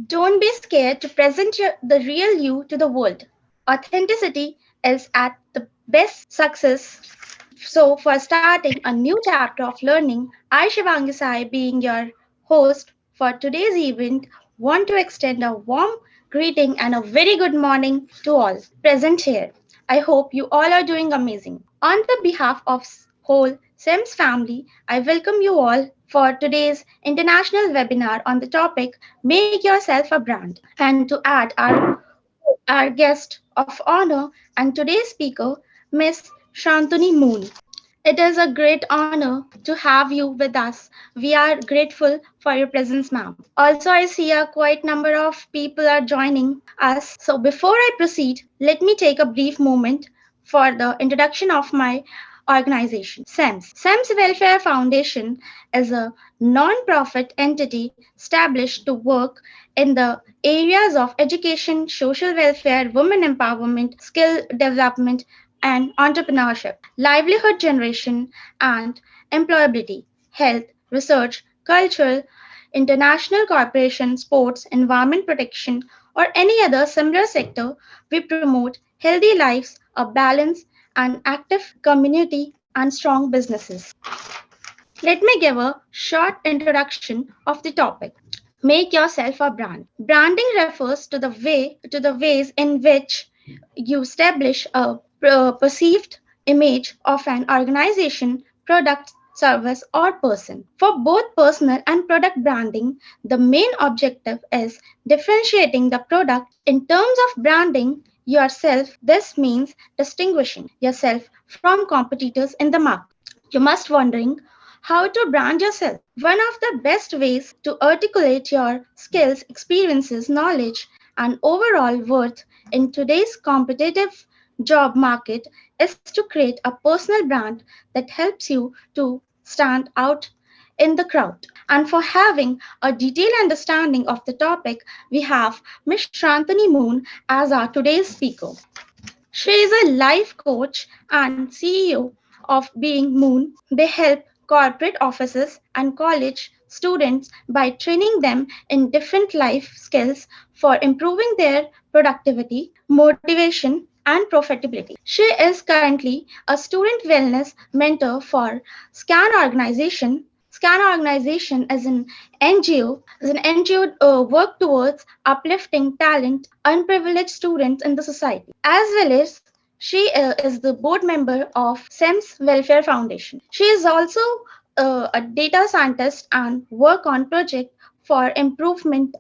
Don't be scared to present the real you to the world. Authenticity is at the best success. So, for starting a new chapter of learning, I, Shivangi Sai, being your host for today's event, want to extend a warm greeting and a very good morning to all present here. I hope you all are doing amazing. On the behalf of whole SEMS family, I welcome you all for today's international webinar on the topic Make Yourself a Brand. And to add our guest of honor and today's speaker, Miss Shantuni Moon. It is a great honor to have you with us. We are grateful for your presence, ma'am. Also, I see a quite number of people are joining us. So, before I proceed, let me take a brief moment for the introduction of my organization, SEMS. SEMS Welfare Foundation is a non-profit entity established to work in the areas of education, social welfare, women empowerment, skill development, and entrepreneurship, livelihood generation and employability, health, research, cultural, international cooperation, sports, environment protection, or any other similar sector. We promote healthy lives, a balanced and active community, and strong businesses. Let me give a short introduction of the topic. Make yourself a brand. Branding refers to the ways in which you establish a perceived image of an organization, product, service, or person. For both personal and product branding, the main objective is differentiating the product. In terms of branding yourself, this means distinguishing yourself from competitors in the market. You must wondering how to brand yourself. One of the best ways to articulate your skills, experiences, knowledge, and overall worth in today's competitive job market is to create a personal brand that helps you to stand out in the crowd. And for having a detailed understanding of the topic, we have Ms. Shantani Moon as our today's speaker. She is a life coach and CEO of Being Moon. They help corporate offices and college students by training them in different life skills for improving their productivity, motivation, and profitability. She is currently a student wellness mentor for SCAN organization. SCAN organization is an NGO work towards uplifting talent, unprivileged students in the society, as well as she is the board member of SEMS Welfare Foundation. She is also a data scientist and work on project for improvement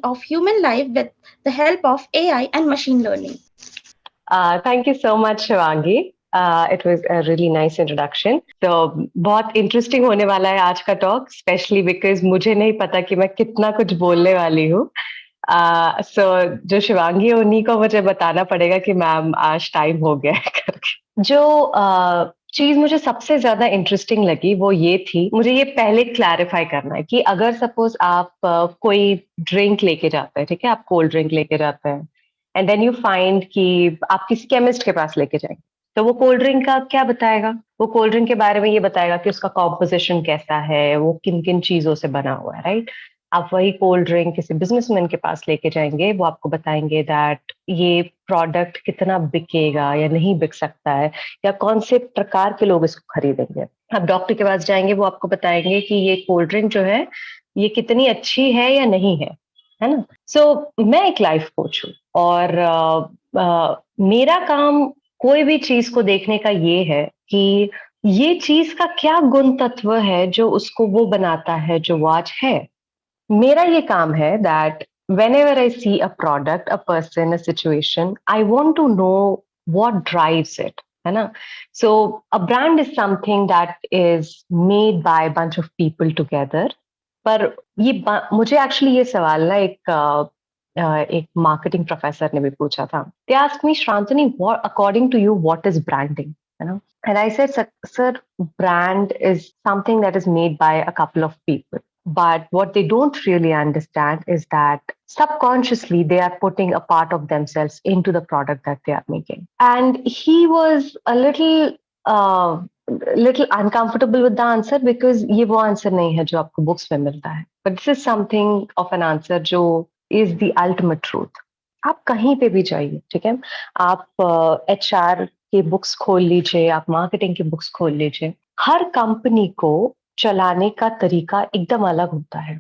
of human life with the help of AI and machine learning. Thank you so much, Shivangi. It was a really nice introduction. So बहुत interesting होने वाला है आज का talk, especially because मुझे नहीं पता कि मैं कितना कुछ बोलने वाली हूँ. So जो शिवांगी है उन्हीं को मुझे बताना पड़ेगा कि मैम आज टाइम हो गया है करके. जो चीज मुझे सबसे ज्यादा इंटरेस्टिंग लगी वो ये थी, मुझे ये पहले क्लैरिफाई करना है कि अगर सपोज आप कोई ड्रिंक लेके जाते हैं, ठीक है, आप कोल्ड ड्रिंक लेके जाते हैं एंड देन यू फाइंड कि आप किसी केमिस्ट के पास लेके जाएंगे, तो वो कोल्ड ड्रिंक का क्या बताएगा? वो कोल्ड ड्रिंक के बारे में ये बताएगा कि उसका कॉम्पोजिशन कैसा है, वो किन किन चीजों से बना हुआ है, राइट? आप वही कोल्ड ड्रिंक किसी बिजनेसमैन के पास लेके जाएंगे, वो आपको बताएंगे दैट ये प्रोडक्ट कितना बिकेगा या नहीं बिक सकता है, या कौन से प्रकार के लोग इसको खरीदेंगे. आप डॉक्टर के पास जाएंगे, वो आपको बताएंगे कि ये कोल्ड ड्रिंक जो है ये कितनी अच्छी है या नहीं है ना? सो मैं एक लाइफ कोच हूँ और मेरा काम कोई भी चीज को देखने का ये है कि ये चीज का क्या गुण तत्व है जो उसको वो बनाता है जो वो आज है. मेरा ये काम है that whenever I see a product, a person, a situation, I want to know what drives it, है ना? So a brand is something that is made by a bunch of people together. पर ये मुझे actually ये सवाल ना एक marketing professor ने भी पूछा था. They asked me, Shrantini, what according to you what is branding? You know, and I said, sir, brand is something that is made by a couple of people. But what they don't really understand is that subconsciously they are putting a part of themselves into the product that they are making. And he was a little little uncomfortable with the answer because ये वो answer नहीं है जो आपको books में मिलता है, but this is something of an answer जो इज द अल्टीमेट ट्रूथ। आप कहीं पे भी जाइए, ठीक है, आप HR के बुक्स खोल लीजिए, आप मार्केटिंग की बुक्स खोल लीजिए, हर कंपनी को चलाने का तरीका एकदम अलग होता है।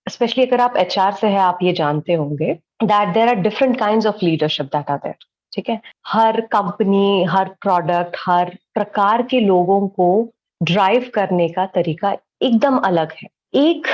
स्पेशली अगर आप HR से है, आप ये जानते होंगे that there are different kinds of leadership that are there, ठीक है। हर कंपनी, हर प्रोडक्ट, हर प्रकार के लोगों को ड्राइव करने का तरीका एकदम अलग है। एक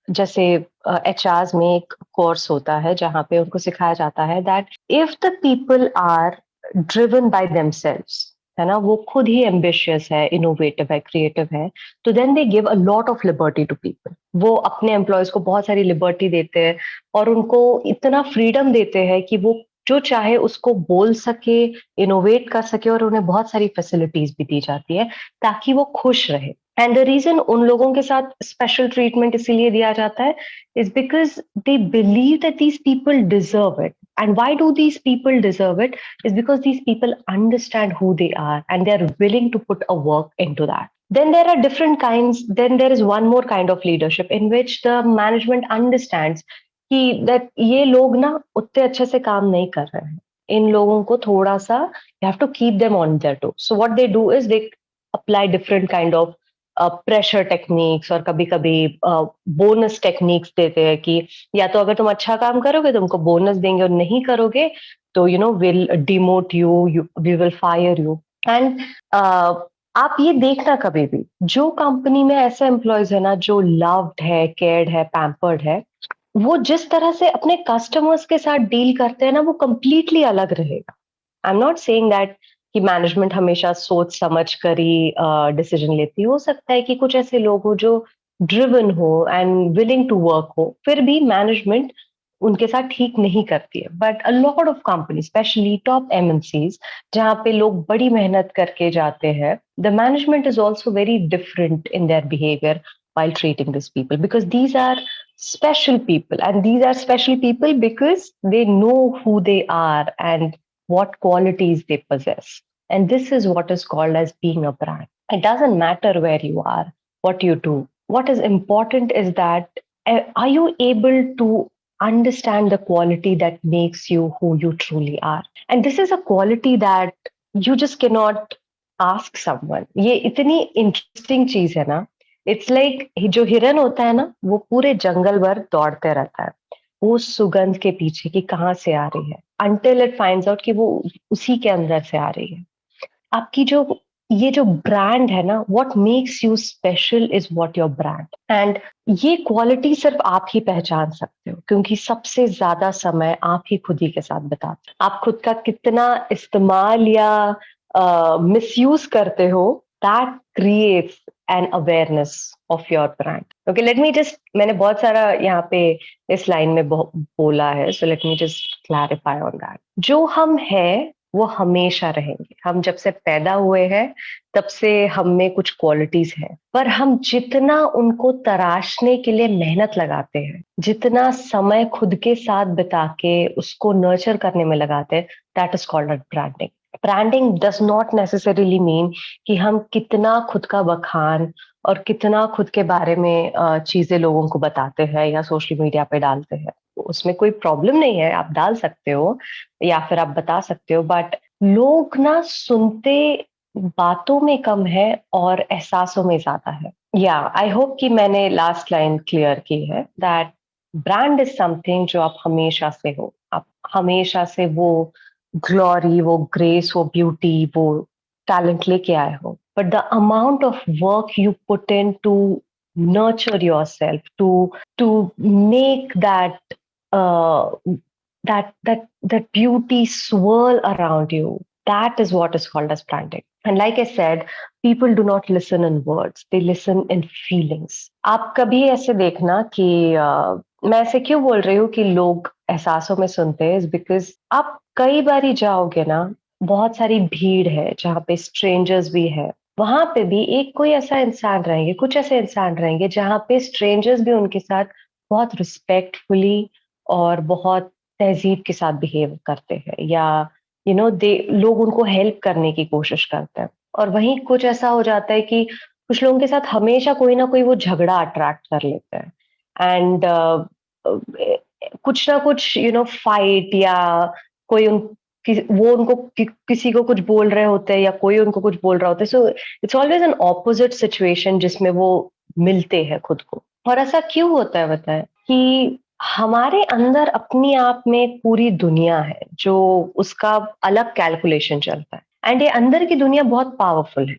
जैसे HRs में एक कोर्स होता है जहां पे उनको सिखाया जाता है that if the people are driven by themselves, है ना, वो खुद ही एम्बिशियस है, इनोवेटिव है, क्रिएटिव है, तो then they give a lot of liberty to people. वो अपने एम्प्लॉयज को बहुत सारी लिबर्टी देते हैं और उनको इतना फ्रीडम देते हैं कि वो जो चाहे उसको बोल सके, इनोवेट कर सके, और उन्हें बहुत सारी फैसिलिटीज भी दी जाती है ताकि वो खुश रहे। एंड द रीजन उन लोगों के साथ स्पेशल ट्रीटमेंट इसीलिए दिया जाता है is because they believe that these people deserve it. And why do these people deserve it is because these people understand who they are and they are willing to put a work into that. Then there are different kinds. Then there is one more kind of leadership in which the management understands कि that ये लोग ना उतने अच्छे से काम नहीं कर रहे हैं, इन लोगों को थोड़ा सा you have to keep them on their toes. So what they do is they apply different kind of pressure techniques, और कभी कभी बोनस टेक्निक्स देते हैं कि या तो अगर तुम अच्छा काम करोगे तुमको बोनस देंगे, और नहीं करोगे तो will demote you, we will fire you. And आप ये देखना कभी भी जो कंपनी में ऐसे एम्प्लॉयज है ना जो लव्ड है, केयर्ड है, पैम्पर्ड है, वो जिस तरह से अपने कस्टमर्स के साथ डील करते हैं ना वो कंप्लीटली अलग रहेगा। I am not saying that कि मैनेजमेंट हमेशा सोच समझ कर ही डिसीजन लेती हो सकता है कि कुछ ऐसे लोग हो जो ड्रिवन हो एंड विलिंग टू वर्क हो, फिर भी मैनेजमेंट उनके साथ ठीक नहीं करती है। But a lot of company, specially top MNCs, जहाँ पे लोग बड़ी मेहनत करके जाते हैं, the management is also very different in their behaviour while treating these people, because these are special people, and these are special people because they know who they are and what qualities they possess. And this is what is called as being a brand. It doesn't matter where you are, what you do. What is important is that are you able to understand the quality that makes you who you truly are? And this is a quality that you just cannot ask someone. ये इतनी interesting चीज है ना। It's like जो हिरन होता है ना वो पूरे जंगल भर दौड़ते रहता है वो सुगंध के पीछे कि कहाँ से आ रही है, until it finds out कि वो उसी के अंदर से आ रही है। आपकी जो ये जो ब्रांड है ना, what makes you special is what your brand, and ये क्वालिटी सिर्फ आप ही पहचान सकते हो क्योंकि सबसे ज्यादा समय आप ही खुद ही के साथ बिताते हो। आप खुद का कितना इस्तेमाल या मिसयूज करते हो, that creates an awareness of your brand. Okay, let me just, मैंने बहुत सारा यहाँ पे इस लाइन में बोला है, so let me just clarify on that. जो हम हैं वो हमेशा रहेंगे। हम जब से पैदा हुए हैं तब से हम में कुछ क्वालिटीज हैं, पर हम जितना उनको तराशने के लिए मेहनत लगाते हैं, जितना समय खुद के साथ बिता के उसको नर्चर करने में लगाते हैं, that is called branding. Branding does not necessarily mean कि हम कितना खुद का बखान और कितना खुद के बारे में चीजें लोगों को बताते हैं या सोशल मीडिया पे डालते हैं। उसमें कोई प्रॉब्लम नहीं है, आप डाल सकते हो या फिर आप बता सकते हो, बट लोग ना सुनते बातों में कम है और एहसासों में ज्यादा है। या आई होप कि मैंने लास्ट लाइन क्लियर की है दैट ब्रांड इज समथिंग जो आप हमेशा से हो, आप हमेशा से वो ग्लोरी, वो ग्रेस, वो ब्यूटी, वो टैलेंट लेके आए हो, but the amount of work you put in to nurture yourself, to make that beauty swirl around you, that is what is called as branding. And like I said, people do not listen in words, they listen in feelings. आप कभी ऐसे देखना कि मैं ऐसे क्यों बोल रही हूँ कि लोग एहसासों में सुनते हैं, इज बिकॉज आप कई बारी जाओगे ना, बहुत सारी भीड़ है जहाँ पे स्ट्रेंजर्स भी है, वहां पे भी एक कोई ऐसा इंसान रहेंगे, कुछ ऐसे इंसान रहेंगे जहाँ पे स्ट्रेंजर्स भी उनके साथ बहुत रिस्पेक्टफुली और बहुत तहजीब के साथ बिहेव करते हैं, या दे लोग उनको हेल्प करने की कोशिश करते हैं, और वहीं कुछ ऐसा हो जाता है कि कुछ लोगों के साथ हमेशा कोई ना कोई वो झगड़ा अट्रैक्ट कर लेते हैं, एंड कुछ ना कुछ फाइट, या कोई वो उनको किसी को कुछ बोल रहे होते हैं, या कोई उनको कुछ बोल रहा होता है, so it's always an opposite situation जिसमें वो मिलते हैं खुद को। और ऐसा क्यों होता है बताएं कि हमारे अंदर अपनी आप में एक पूरी दुनिया है जो उसका अलग कैलकुलेशन चलता है, एंड ये अंदर की दुनिया बहुत पावरफुल है।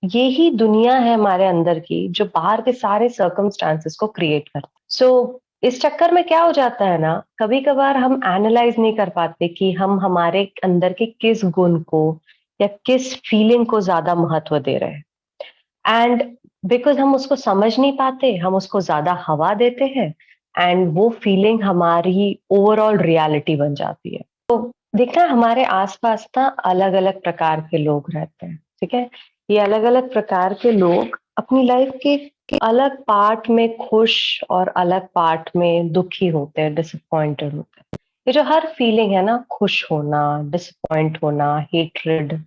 ये ही दुनिया है हमारे अंदर की जो बाहर के सारे सर्कमस्टांसेस को क्रिएट करती है। सो इस चक्कर में क्या हो जाता है ना, कभी कभार हम एनालाइज नहीं कर पाते कि हम हमारे अंदर के किस गुण को या किस फीलिंग को ज्यादा महत्व दे रहे हैं, एंड बिकॉज हम उसको समझ नहीं पाते, हम उसको ज्यादा हवा देते हैं, एंड वो फीलिंग हमारी ओवरऑल रियलिटी बन जाती है। तो देखना, हमारे आसपास ना अलग अलग प्रकार के लोग रहते हैं, ठीक है। ये अलग अलग प्रकार के लोग अपनी लाइफ के अलग पार्ट में खुश और अलग पार्ट में दुखी होते हैं, डिसअपॉइंटेड होते हैं। ये जो हर फीलिंग है ना, खुश होना, डिसअपॉइंट होना, हेट्रेड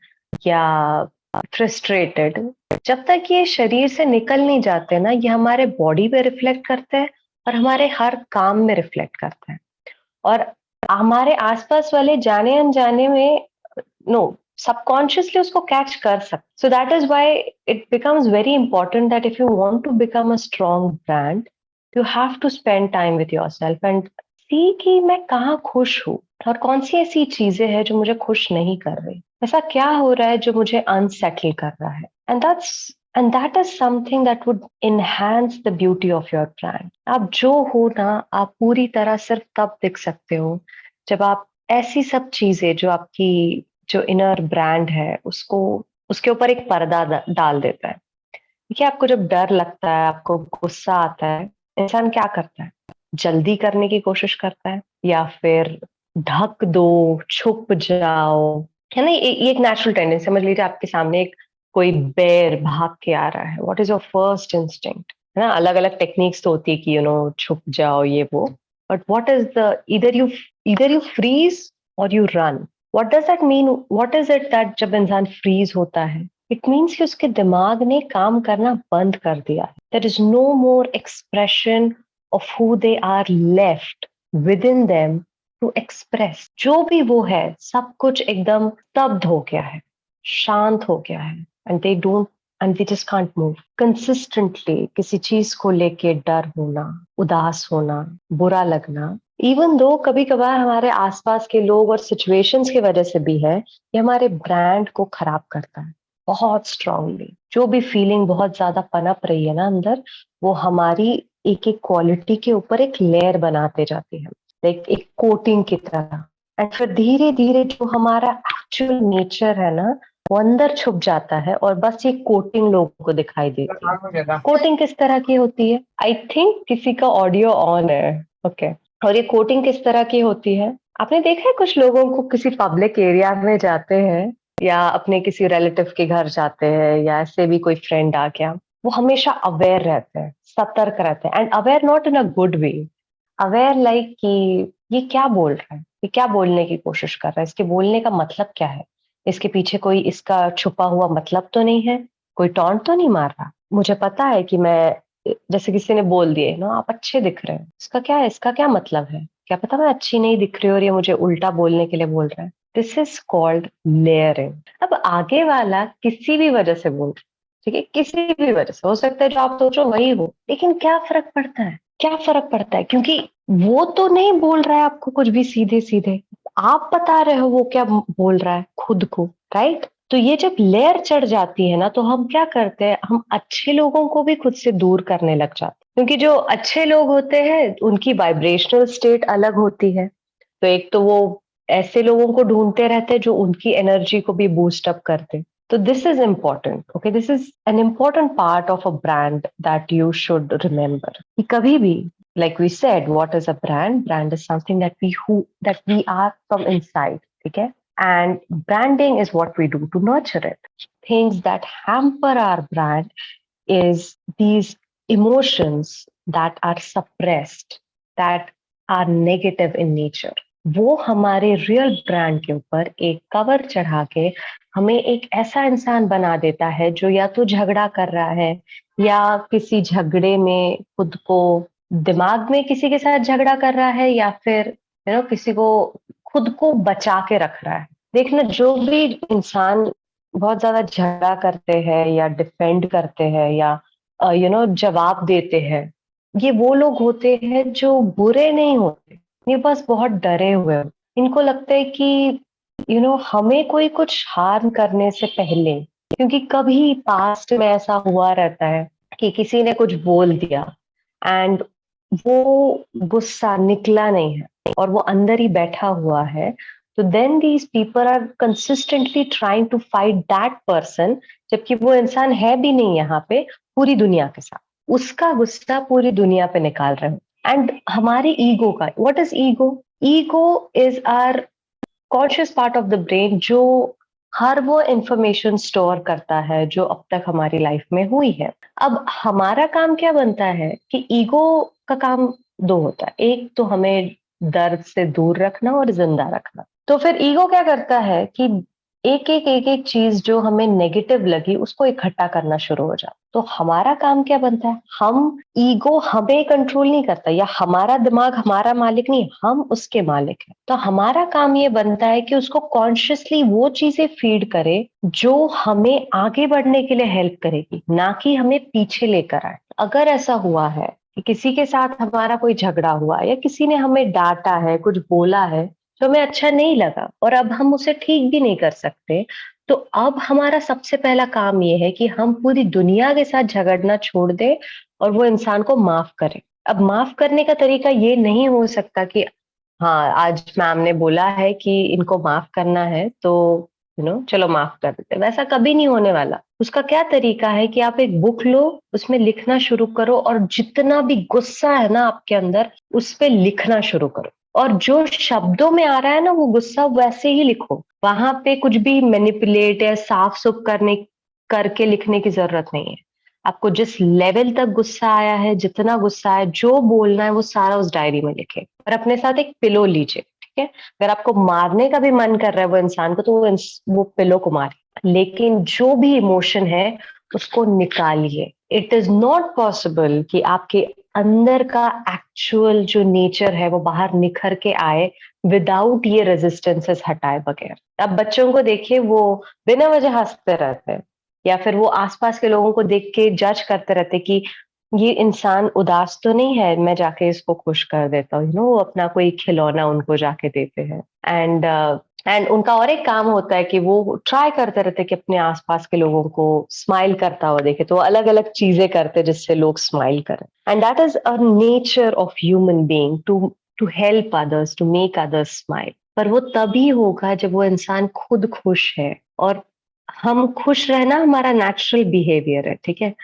या फ्रस्ट्रेटेड, जब तक ये शरीर से निकल नहीं जाते ना, ये हमारे बॉडी पे रिफ्लेक्ट करते हैं और हमारे हर काम में रिफ्लेक्ट करते हैं, और हमारे आसपास वाले जाने अनजाने में नो सबकॉन्शियसली उसको कैच कर सकते। So that is why it becomes very important that if you want to become a strong brand, you have to spend time with yourself and see कि मैं कहाँ खुश हूँ और कौन सी ऐसी चीजें हैं जो मुझे खुश नहीं कर रही, ऐसा क्या हो रहा है जो मुझे अनसेटल कर रहा है, and that is something that would enhance the beauty of your brand. आप जो हो ना, आप पूरी तरह सिर्फ तब दिख सकते हो जब आप ऐसी सब चीजें जो आपकी जो इनर ब्रांड है उसको उसके ऊपर एक पर्दा डाल देता है। देखिए, आपको जब डर लगता है, आपको गुस्सा आता है, इंसान क्या करता है? जल्दी करने की कोशिश करता है, या फिर ढक दो, छुप जाओ, है ना। ये एक नेचुरल टेंडेंसी। समझ लीजिए आपके सामने एक कोई बेर भाग के आ रहा है, what is your first instinct? है ना, अलग अलग टेक्निक्स तो होती है कि छुप जाओ, ये वो, बट व्हाट इज द इधर यू फ्रीज और you run. What does that mean? What is it that जब इंसान फ्रीज होता है, इट मीन्स कि उसके दिमाग ने काम करना बंद कर दिया है। There is no more expression of who they are left within them to express. जो भी वो है, सब कुछ एकदम स्तब्ध हो गया है, शांत हो गया है, and they just can't move. Consistently किसी चीज को लेके डर होना, उदास होना, बुरा लगना, इवन दो कभी कभार हमारे आसपास के लोग और सिचुएशंस की वजह से भी है, ये हमारे ब्रांड को खराब करता है बहुत स्ट्रांगली। जो भी फीलिंग बहुत ज्यादा पनप रही है ना अंदर, वो हमारी एक एक क्वालिटी के ऊपर एक लेयर बनाते जाती है, लाइक एक कोटिंग की तरह। एंड फिर धीरे धीरे जो हमारा एक्चुअल नेचर है ना, वो अंदर छुप जाता है और बस ये कोटिंग लोगों को दिखाई देती है। कोटिंग किस तरह की होती है? आई थिंक किसी का ऑडियो ऑन है, ओके। और ये कोटिंग किस तरह की होती है? आपने देखा है कुछ लोगों को किसी पब्लिक एरिया में जाते हैं, या अपने किसी रिलेटिव के घर जाते हैं, या ऐसे भी कोई फ्रेंड आ गया, वो हमेशा अवेयर रहते हैं, सतर्क रहते हैं, and aware not in a good way, aware like कि ये क्या बोल रहा है, ये क्या बोलने की कोशिश कर रहा है, इसके बोलने का मतलब क्या है, इसके पीछे कोई इसका छुपा हुआ मतलब तो नहीं है, कोई टॉन्ट तो नहीं मार रहा। मुझे पता है कि मैं, जैसे किसी ने बोल दिए ना, आप अच्छे दिख रहे हैं, इसका क्या है, इसका क्या मतलब है? क्या पता मैं अच्छी नहीं दिख रही हूँ और ये मुझे उल्टा बोलने के लिए बोल रहा है। This is called layering. अब आगे वाला किसी भी वजह से बोल रहा है, ठीक है, किसी भी वजह से हो सकता है जो आप सोचो वही हो, लेकिन क्या फर्क पड़ता है? क्या फर्क पड़ता है? क्योंकि वो तो नहीं बोल रहा है आपको कुछ भी सीधे सीधे, आप बता रहे हो वो क्या बोल रहा है खुद को, राइट? तो ये जब लेयर चढ़ जाती है ना, तो हम क्या करते हैं, हम अच्छे लोगों को भी खुद से दूर करने लग जाते हैं, क्योंकि जो अच्छे लोग होते हैं उनकी वाइब्रेशनल स्टेट अलग होती है। तो एक तो वो ऐसे लोगों को ढूंढते रहते हैं जो उनकी एनर्जी को भी बूस्ट अप करते। तो this is important, okay, this is an important part of a brand that you should remember. कि कभी भी, like we said, what is a brand? Brand is something that we are from inside, ठीक है? And branding is what we do to nurture it. Things that hamper our brand is these emotions that are suppressed, that are negative in nature. वो हमारे real brand के ऊपर एक cover चढ़ा के हमें एक ऐसा इंसान बना देता है जो या तो झगड़ा कर रहा है या किसी झगड़े में खुद को, दिमाग में किसी के साथ झगड़ा कर रहा है, या फिर किसी को खुद को बचा के रख रहा है। देखना, जो भी इंसान बहुत ज्यादा झगड़ा करते हैं या डिफेंड करते हैं या जवाब देते हैं, ये वो लोग होते हैं जो बुरे नहीं होते, ये बस बहुत डरे हुए हैं। इनको लगता है कि हमें कोई कुछ हार्म करने से पहले, क्योंकि कभी पास्ट में ऐसा हुआ रहता है कि किसी ने कुछ बोल दिया एंड वो गुस्सा निकला नहीं है और वो अंदर ही बैठा हुआ है, तो then these people are consistently trying to fight that person, जबकि वो इंसान है भी नहीं यहाँ पे पूरी दुनिया के साथ, उसका गुस्सा पूरी दुनिया पे निकाल रहे हैं। एंड हमारे ईगो का, what is ego? Ego is our conscious part of the brain जो हर वो इंफॉर्मेशन स्टोर करता है जो अब तक हमारी लाइफ में हुई है। अब हमारा काम क्या बनता है कि ईगो का काम दो होता है, एक तो हमें दर्द से दूर रखना और जिंदा रखना। तो फिर ईगो क्या करता है कि एक एक चीज जो हमें नेगेटिव लगी उसको इकट्ठा करना शुरू हो जाता। तो हमारा काम क्या बनता है, हम, ईगो हमें कंट्रोल नहीं करता या हमारा दिमाग हमारा मालिक नहीं, हम उसके मालिक हैं। तो हमारा काम ये बनता है कि उसको कॉन्शियसली वो चीजें फीड करे जो हमें आगे बढ़ने के लिए हेल्प करेगी, ना कि हमें पीछे लेकर आए। अगर ऐसा हुआ है कि किसी के साथ हमारा कोई झगड़ा हुआ या किसी ने हमें डांटा है, कुछ बोला है जो हमें अच्छा नहीं लगा और अब हम उसे ठीक भी नहीं कर सकते, तो अब हमारा सबसे पहला काम ये है कि हम पूरी दुनिया के साथ झगड़ना छोड़ दें और वो इंसान को माफ करें। अब माफ करने का तरीका ये नहीं हो सकता कि हाँ, आज मैम ने बोला है कि इनको माफ करना है तो चलो माफ कर देते, वैसा कभी नहीं होने वाला। उसका क्या तरीका है कि आप एक बुक लो, उसमें लिखना शुरू करो और जितना भी गुस्सा है ना आपके अंदर उस पे लिखना शुरू करो, और जो शब्दों में आ रहा है ना वो गुस्सा वैसे ही लिखो, वहां पे कुछ भी मैनिपुलेट या साफ सुफ करने करके लिखने की जरूरत नहीं है। आपको जिस लेवल तक गुस्सा आया है, जितना गुस्सा है, जो बोलना है वो सारा उस डायरी में लिखे और अपने साथ एक पिलो लीजिए। ठीक है, अगर आपको मारने का भी मन कर रहा है वो इंसान को, तो वो पिलो को मारिए, लेकिन जो भी इमोशन है उसको निकालिए। इट इज नॉट पॉसिबल कि आपके अंदर का एक्चुअल जो नेचर है वो बाहर निखर के आए विदाउट ये रेजिस्टेंसेस हटाए बगैर। अब बच्चों को देखिए, वो बिना वजह हंसते रहते हैं या फिर वो आसपास के लोगों को देख के जज करते रहते कि ये इंसान उदास तो नहीं है, मैं जाके इसको खुश कर देता हूँ। वो अपना कोई खिलौना उनको जाके देते हैं एंड उनका और एक काम होता है कि वो ट्राई करते रहते कि अपने आसपास के लोगों को स्माइल करता हुआ देखे, तो अलग अलग चीजें करते जिससे लोग स्माइल करें। And that is a nature of human being, to help others, to make others smile. पर वो तभी होगा जब वो इंसान खुद खुश है, और हम खुश रहना हमारा नेचुरल बिहेवियर है। ठीक है,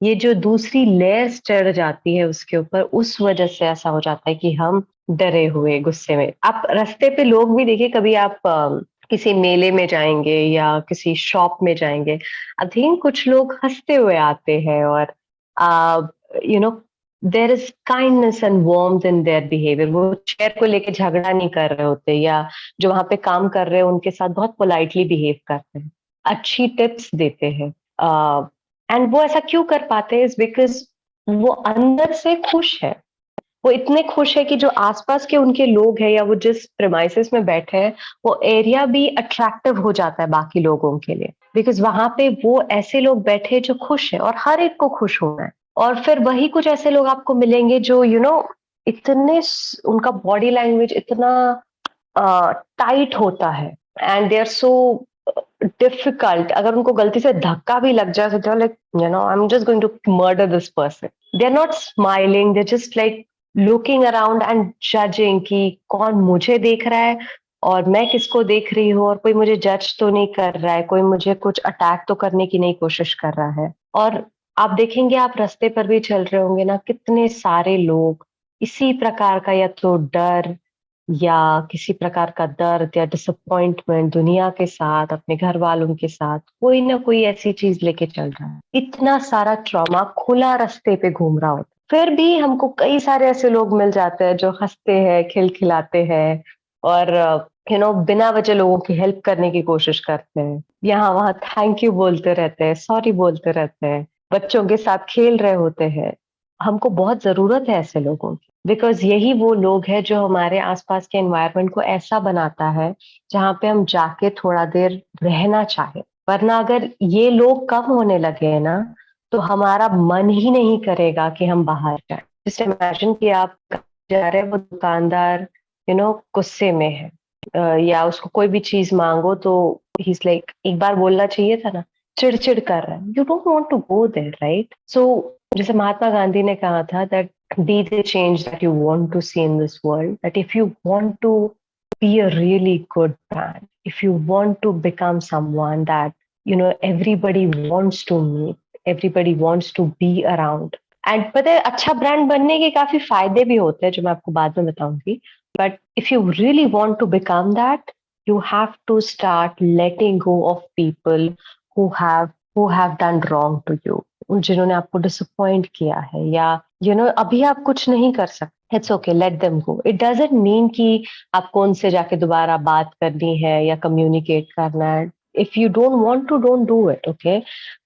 ये जो दूसरी लेयर्स चढ़ जाती है उसके ऊपर, उस वजह से ऐसा हो जाता है कि हम डरे हुए, गुस्से में। आप रास्ते पे लोग भी देखिए, कभी आप किसी मेले में जाएंगे या किसी शॉप में जाएंगे, आई थिंक कुछ लोग हंसते हुए आते हैं और you know there is kindness and warmth in their behaviour. वो चेयर को लेके झगड़ा नहीं कर रहे होते, या जो वहां पे काम कर रहे हैं उनके साथ बहुत पोलाइटली बिहेव करते हैं, अच्छी टिप्स देते हैं। एंड वो ऐसा क्यों कर पाते हैं? इज बिकॉज वो अंदर से खुश है। वो इतने खुश है कि जो आसपास के उनके लोग हैं या वो जिस प्रेमाइसेस में बैठे हैं, वो एरिया भी अट्रैक्टिव हो जाता है बाकी लोगों के लिए, बिकॉज वहां पे वो ऐसे लोग बैठे हैं जो खुश है और हर एक को खुश होना है। और फिर वही कुछ ऐसे लोग आपको मिलेंगे जो इतने उनका बॉडी लैंग्वेज इतना टाइट होता है and they are so difficult. अगर उनको गलती से धक्का भी लग जाए तो like I am just going to murder this person. They are not smiling, they just like looking around and judging कि कौन मुझे देख रहा है और मैं किसको देख रही हूँ, और कोई मुझे जज तो नहीं कर रहा है, कोई मुझे कुछ अटैक तो करने की नहीं कोशिश कर रहा है। और आप देखेंगे, आप रास्ते पर भी चल रहे होंगे ना, कितने सारे लोग इसी प्रकार का या तो डर या किसी प्रकार का दर्द या डिसअपॉइंटमेंट दुनिया के साथ, अपने घर वालों के साथ कोई ना कोई ऐसी चीज लेके चल रहा है। इतना सारा ट्रॉमा खुला रास्ते पे घूम रहा होता है। फिर भी हमको कई सारे ऐसे लोग मिल जाते हैं जो हंसते हैं, खिलखिलाते हैं, और बिना वजह लोगों की हेल्प करने की कोशिश करते हैं, यहाँ वहाँ थैंक यू बोलते रहते हैं, सॉरी बोलते रहते हैं, बच्चों के साथ खेल रहे होते हैं। हमको बहुत जरूरत है ऐसे लोगों की, बिकॉज यही वो लोग हैं जो हमारे आसपास के एनवायरनमेंट को ऐसा बनाता है जहाँ पे हम जाके थोड़ा देर रहना चाहे। वरना अगर ये लोग कम होने लगे ना, तो हमारा मन ही नहीं करेगा कि हम बाहर जाए। जैसे इमेजिन कि आप जा रहे हैं, वो दुकानदार गुस्से में है, या उसको कोई भी चीज मांगो तो ही इज लाइक, एक बार बोलना चाहिए था ना, चिड़चिड़ कर रहा है। You don't want to go there, right? So जैसे महात्मा गांधी ने कहा था that be the change that you want to see in this world, that if you want to be a really good brand, if you want to become someone that everybody wants to meet, everybody wants to be around, and पता है अच्छा brand बनने के काफी फायदे भी होते हैं जो मैं आपको बाद में बताऊंगी, but if you really want to become that, you have to start letting go of people who have who have done wrong to you, जिन्होंने आपको डिसअपॉइंट किया है, या अभी आप कुछ नहीं कर सकते, it's okay, let them go. It doesn't mean कि आपको उनसे जाके दोबारा बात करनी है या कम्युनिकेट करना है। If you don't want to, don't do it, okay,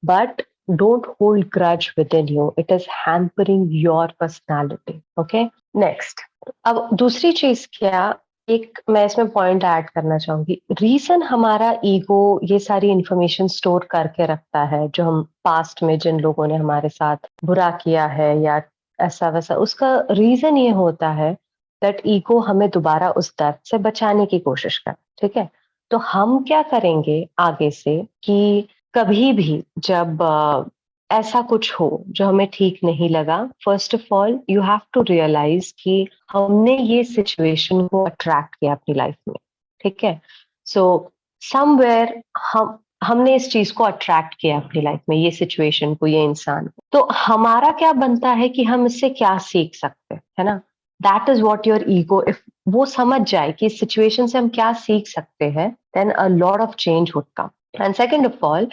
but don't hold grudge within you, it is hampering your personality, okay? Next, अब दूसरी चीज क्या, एक मैं इसमें पॉइंट ऐड करना चाहूंगी। रीजन हमारा ईगो ये सारी इंफॉर्मेशन स्टोर करके रखता है जो हम पास्ट में जिन लोगों ने हमारे साथ बुरा किया है या ऐसा वैसा, उसका रीजन ये होता है दैट ईगो हमें दोबारा उस दर्द से बचाने की कोशिश कर, ठीक है? तो हम क्या करेंगे आगे से कि कभी भी जब ऐसा कुछ हो जो हमें ठीक नहीं लगा, first of all you have to realise कि हमने ये सिचुएशन को अट्रैक्ट किया अपनी लाइफ में, ठीक है? सो समवेयर हमने इस चीज को अट्रैक्ट किया अपनी लाइफ में, ये सिचुएशन को, ये इंसान को, तो हमारा क्या बनता है कि हम इससे क्या सीख सकते हैं, है ना? That is what your ego, if वो समझ जाए कि इस सिचुएशन से हम क्या सीख सकते हैं, then a lot of change would come. And second of all,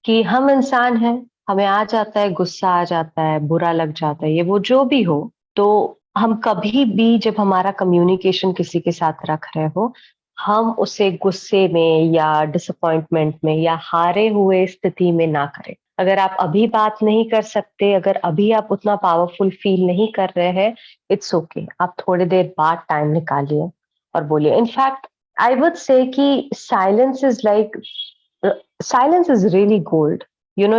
कि हम इंसान हैं, हमें आ जाता है, गुस्सा आ जाता है, बुरा लग जाता है, ये वो जो भी हो, तो हम कभी भी जब हमारा कम्युनिकेशन किसी के साथ रख रहे हो, हम उसे गुस्से में या डिसअपॉइंटमेंट में या हारे हुए स्थिति में ना करें। अगर आप अभी बात नहीं कर सकते, अगर अभी आप उतना पावरफुल फील नहीं कर रहे हैं, इट्स ओके, आप थोड़ी देर बाद टाइम निकालिए और बोलिए। इनफैक्ट आई वुड से कि साइलेंस इज रियली गोल्ड।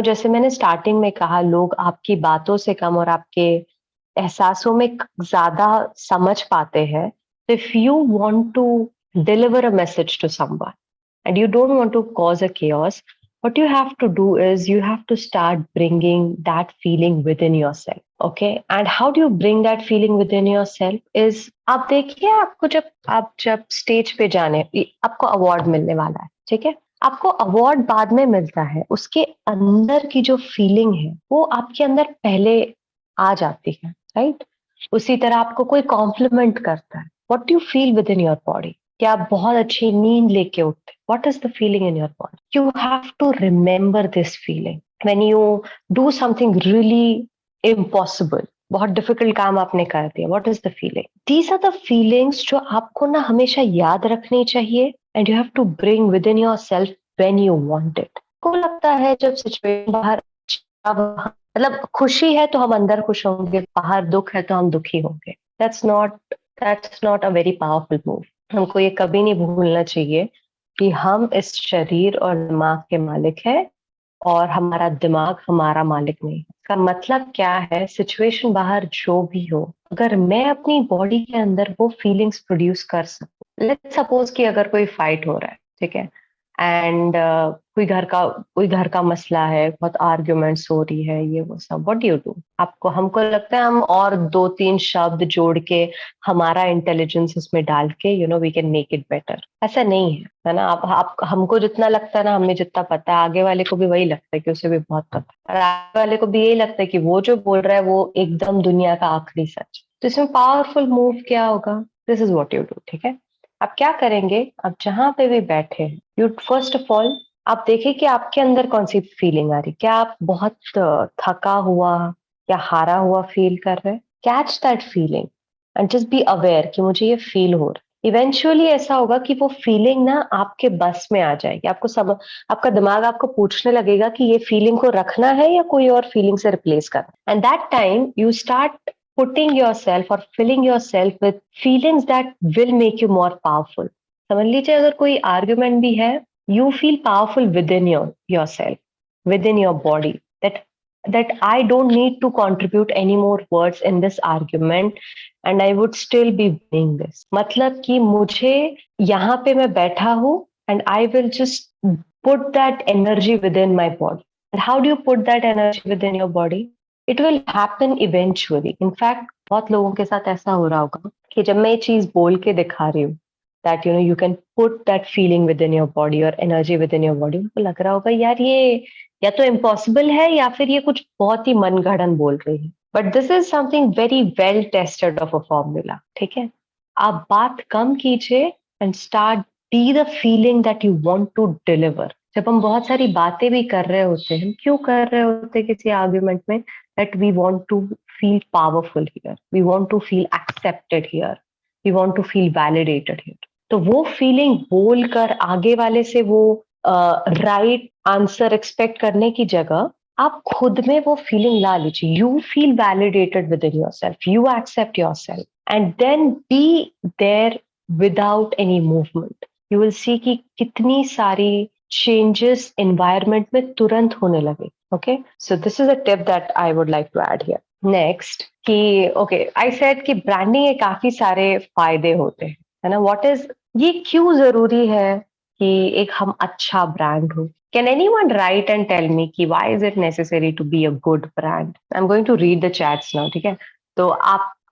जैसे मैंने स्टार्टिंग में कहा, लोग आपकी बातों से कम और आपके एहसासों में ज्यादा समझ पाते हैं। If you want to deliver a message to someone and you don't want to cause a chaos, what you have to do is you have to start bringing that feeling within yourself, okay? And how do you bring that feeling within yourself is, आप देखिए, आप जब stage पे जाने, आपको award मिलने वाला है, ठीक है? आपको अवार्ड बाद में मिलता है, उसके अंदर की जो फीलिंग है वो आपके अंदर पहले आ जाती है, राइट? उसी तरह आपको कोई कॉम्प्लीमेंट करता है, what do you feel within your body? क्या आप बहुत अच्छी नींद लेके उठते, what is the feeling in your body? You have to remember this feeling when you do something really impossible, बहुत डिफिकल्ट काम आपने कर दिया, what is the feeling? These are the feelings जो आपको ना हमेशा याद रखनी चाहिए, and you have to bring within yourself when you want it. को लगता है जब सिचुएशन बाहर, मतलब खुशी है तो हम अंदर खुश होंगे, बाहर दुख है तो हम दुखी होंगे। That's not a very powerful move. हमको ये कभी नहीं भूलना चाहिए कि हम इस शरीर और दिमाग के मालिक हैं, और हमारा दिमाग हमारा मालिक नहीं है। इसका मतलब क्या है, सिचुएशन बाहर जो भी हो, अगर मैं अपनी बॉडी के अंदर वो फीलिंग्स प्रोड्यूस कर सकूं, लेट्स सपोज कि अगर कोई फाइट हो रहा है, ठीक है, एंड कोई घर का मसला है, बहुत आर्ग्यूमेंट्स हो रही है, ये वो सब, व्हाट डू यू डू? हमको लगता है हम और 2-3 शब्द जोड़ के, हमारा इंटेलिजेंस इसमें डाल के we can make it better. ऐसा नहीं है ना? आप हमको जितना लगता है ना, हमें जितना पता है, आगे वाले को भी वही लगता है कि उसे भी बहुत पता है, और आगे वाले को भी यही लगता है कि वो जो बोल रहा है वो एकदम दुनिया का आखिरी सच। तो इसमें पावरफुल मूव क्या होगा? This is what you do, ठीक है? आप क्या करेंगे, आप जहां पे भी बैठे हैं, यू फर्स्ट ऑफ ऑल आप देखिए कि आपके अंदर कौन सी फीलिंग आ रही। क्या आप बहुत थका हुआ या हारा हुआ फील कर रहे हैं? Catch that feeling and just be aware कि मुझे ये फील हो रहा है। इवेंचुअली ऐसा होगा कि वो फीलिंग ना आपके बस में आ जाएगी, आपका दिमाग आपको पूछने लगेगा कि ये फीलिंग को रखना है या कोई और फीलिंग से रिप्लेस करना। And that time you start putting yourself or filling yourself with feelings that will make you more powerful. समझ लीजिए अगर कोई आर्ग्यूमेंट भी है, you feel powerful within yourself, within your body, that I don't need to contribute any more words in this argument and I would still be winning this. मतलब कि मुझे यहाँ पे मैं बैठा हूँ and I will just put that energy within my body. And how do you put that energy within your body? It will happen eventually. In fact, बहुत लोगों के साथ ऐसा हो रहा होगा कि जब मैं ये चीज बोल के दिखा रही हूँ that you can put that feeling within your body or energy within your body, उनको लग रहा होगा यार ये या तो इम्पॉसिबल है या फिर ये कुछ बहुत ही मनगढ़ंत बोल रही है। But this is something very well tested of a formula. ठीक है, आप बात कम कीजिए and start be the feeling that you want to deliver. जब हम बहुत सारी बातें भी कर रहे होते हैं, हम क्यों कर रहे होते हैं किसी आर्ग्यूमेंट में? That we want to feel powerful here, we want to feel accepted here, we want to feel validated here. तो वो फीलिंग बोलकर आगे वाले से वो राइट आंसर एक्सपेक्ट करने की जगह आप खुद में वो फीलिंग ला लीजिए। You feel validated within yourself, you accept yourself and then be there without any movement. You will see कि कितनी सारी चेंजेस एनवायरमेंट में तुरंत होने लगे। Okay, so this is a tip that I would like to add here. Next कि okay, I said कि branding के काफी सारे फायदे होते हैं, है ना। व्हाट इज, ये क्यों जरूरी है कि एक हम अच्छा ब्रांड हो? Can anyone write and tell me कि why is it necessary to be a good brand? I'm going to read the chats now, ठीक है? तो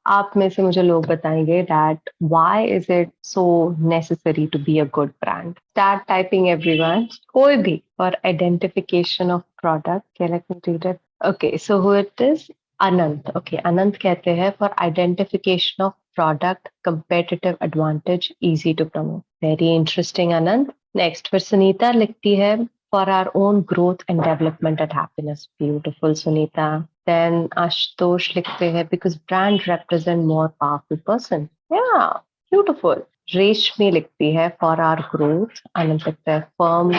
आप में से मुझे लोग बताएंगे that why is it so necessary to be a good brand? Start typing everyone. कोई भी for identification of product. Okay, let me read it. Okay, so who it is? Anant. Okay, Anant कहते हैं for identification of product, competitive advantage, easy to promote. Very interesting, Anant. Next, फिर सुनीता लिखती है for our own growth and development and happiness. Beautiful, Sunita. Then Ashutosh लिखते हैं because brand represent more powerful person. Yeah, beautiful. रेशमी लिखती है for our growth. आनंद लिखता है firm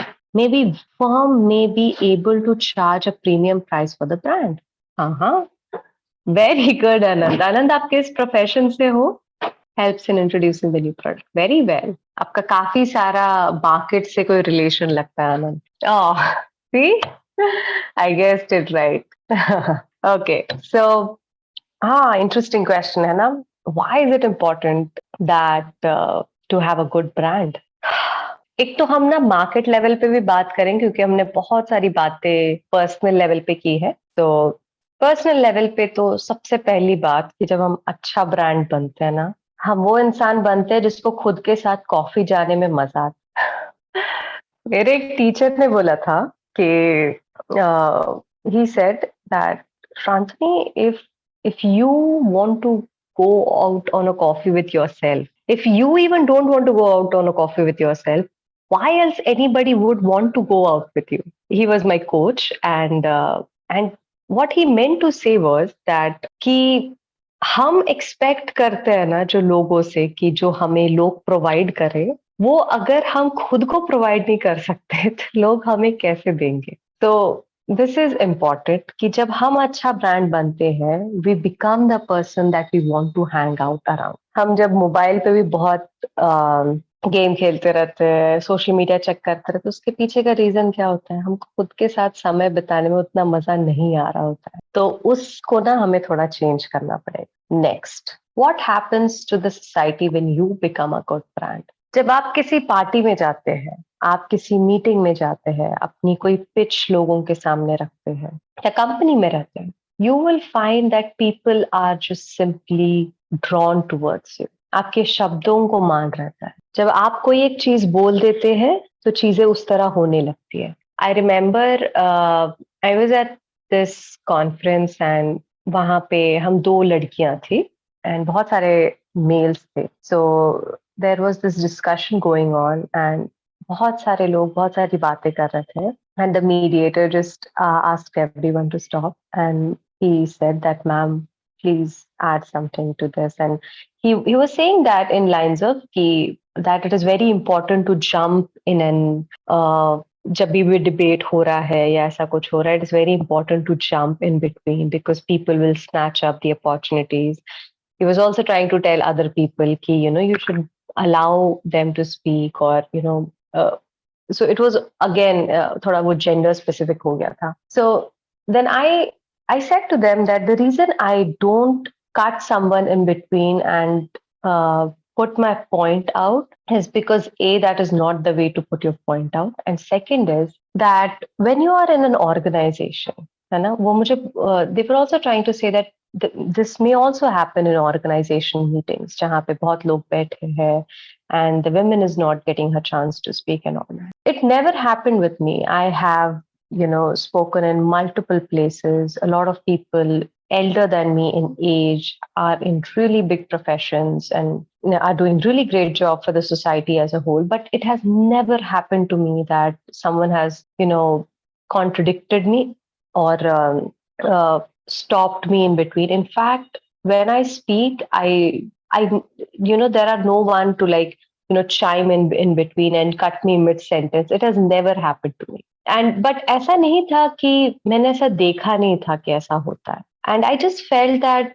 may be able to charge a premium price for the brand. हाँ, very good Anand. Anand आप किस प्रोफेशन से हो? Helps in introducing the new product. Very well, आपका काफी सारा मार्केट से कोई रिलेशन लगता है Anand. Oh, see, I guessed it right. Okay, so हाँ, इंटरेस्टिंग क्वेश्चन है ना। Why is it important that to have a good brand? एक तो हम ना मार्केट लेवल पे भी बात करें क्योंकि हमने बहुत सारी बातें पर्सनल लेवल पे की है। तो पर्सनल लेवल पे तो सबसे पहली बात कि जब हम अच्छा ब्रांड बनते हैं ना, हम वो इंसान बनते हैं जिसको खुद के साथ कॉफी जाने में मजा आता है। मेरे एक टीचर ने बोला था कि he said that Shantani, if you want to go out on a coffee with yourself, if you even don't want to go out on a coffee with yourself, why else anybody would want to go out with you? He was my coach, and what he meant to say was that कि हम expect करते हैं ना जो लोगों से कि जो हमें लोग प्रोवाइड करें, वो अगर हम खुद को प्रोवाइड नहीं कर सकते तो लोग हमें कैसे देंगे? तो दिस इज इम्पोर्टेंट कि जब हम अच्छा ब्रांड बनते हैं, we become the person that we want to hang out around. हम जब मोबाइल पे भी बहुत गेम खेलते रहते हैं, सोशल मीडिया चेक करते रहते हैं, उसके पीछे का रीजन क्या होता है? हमको खुद के साथ समय बिताने में उतना मजा नहीं आ रहा होता है, तो उसको ना हमें थोड़ा चेंज करना पड़ेगा। Next, what happens to the society when you become a good brand? जब आप किसी पार्टी में जाते हैं, आप किसी मीटिंग में जाते हैं, अपनी कोई पिच लोगों के सामने रखते हैं या कंपनी में रहते हैं, you will find that people are just simply drawn towards you. आपके शब्दों को मान रहता है। जब आप कोई एक चीज बोल देते हैं तो चीजें उस तरह होने लगती है। I remember I was at this conference and वहां पे हम दो लड़कियां थी एंड बहुत सारे मेल्स थे। So there was this discussion going on and बहुत सारे लोग बहुत सारी बातें कर रहे थे and the mediator just asked everyone to stop and he said that, ma'am, please add something to this. And he was saying that in lines of that it is very important to jump in and जब भी debate हो रहा है या ऐसा कुछ हो रहा है, it is very important to jump in between because people will snatch up the opportunities. He was also trying to tell other people कि you should allow them to speak, or so it was again थोड़ा वो gender specific हो गया था. So then I said to them that the reason I don't cut someone in between and put my point out is because A, that is not the way to put your point out, and second is that when you are in an organization, है ना, वो मुझे they were also trying to say that this may also happen in organization meetings जहाँ पे बहुत लोग बैठे हैं and the women is not getting her chance to speak and all that. It never happened with me. I have spoken in multiple places. A lot of people elder than me in age are in really big professions and are doing really great job for the society as a whole. But it has never happened to me that someone has, contradicted me or stopped me in between. In fact, when I speak, I there are no one to chime in between and cut me mid sentence. It has never happened to me. And but ऐसा नहीं था कि मैंने ऐसा देखा नहीं था कि ऐसा होता है. And I just felt that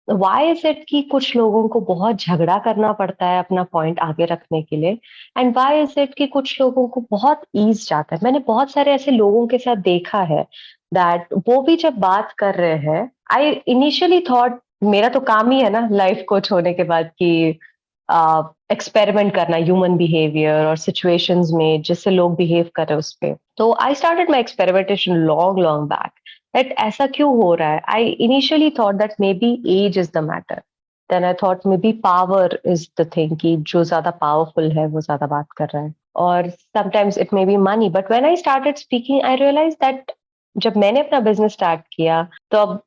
why is it कि कुछ लोगों को बहुत झगड़ा करना पड़ता है अपना पॉइंट आगे रखने के लिए, एंड why is it कि कुछ लोगों को बहुत ईज जाता है. मैंने बहुत सारे ऐसे लोगों के साथ देखा है दैट वो भी जब बात कर रहे हैं, आई इनिशियली थॉट मेरा तो काम ही है ना लाइफ कोच होने के बाद कि एक्सपेरिमेंट करना ह्यूमन बिहेवियर और सिचुएशंस में जिससे लोग बिहेव कर रहे हैं उस पे. तो I started my experimentation long long back that ऐसा क्यों हो रहा है. I initially thought that maybe age is the matter. Then I thought maybe power is the thing कि जो ज्यादा पावरफुल है वो ज्यादा बात कर रहा है, और sometimes it may be money. But when I started speaking I realise that जब मैंने अपना बिजनेस स्टार्ट किया तो अब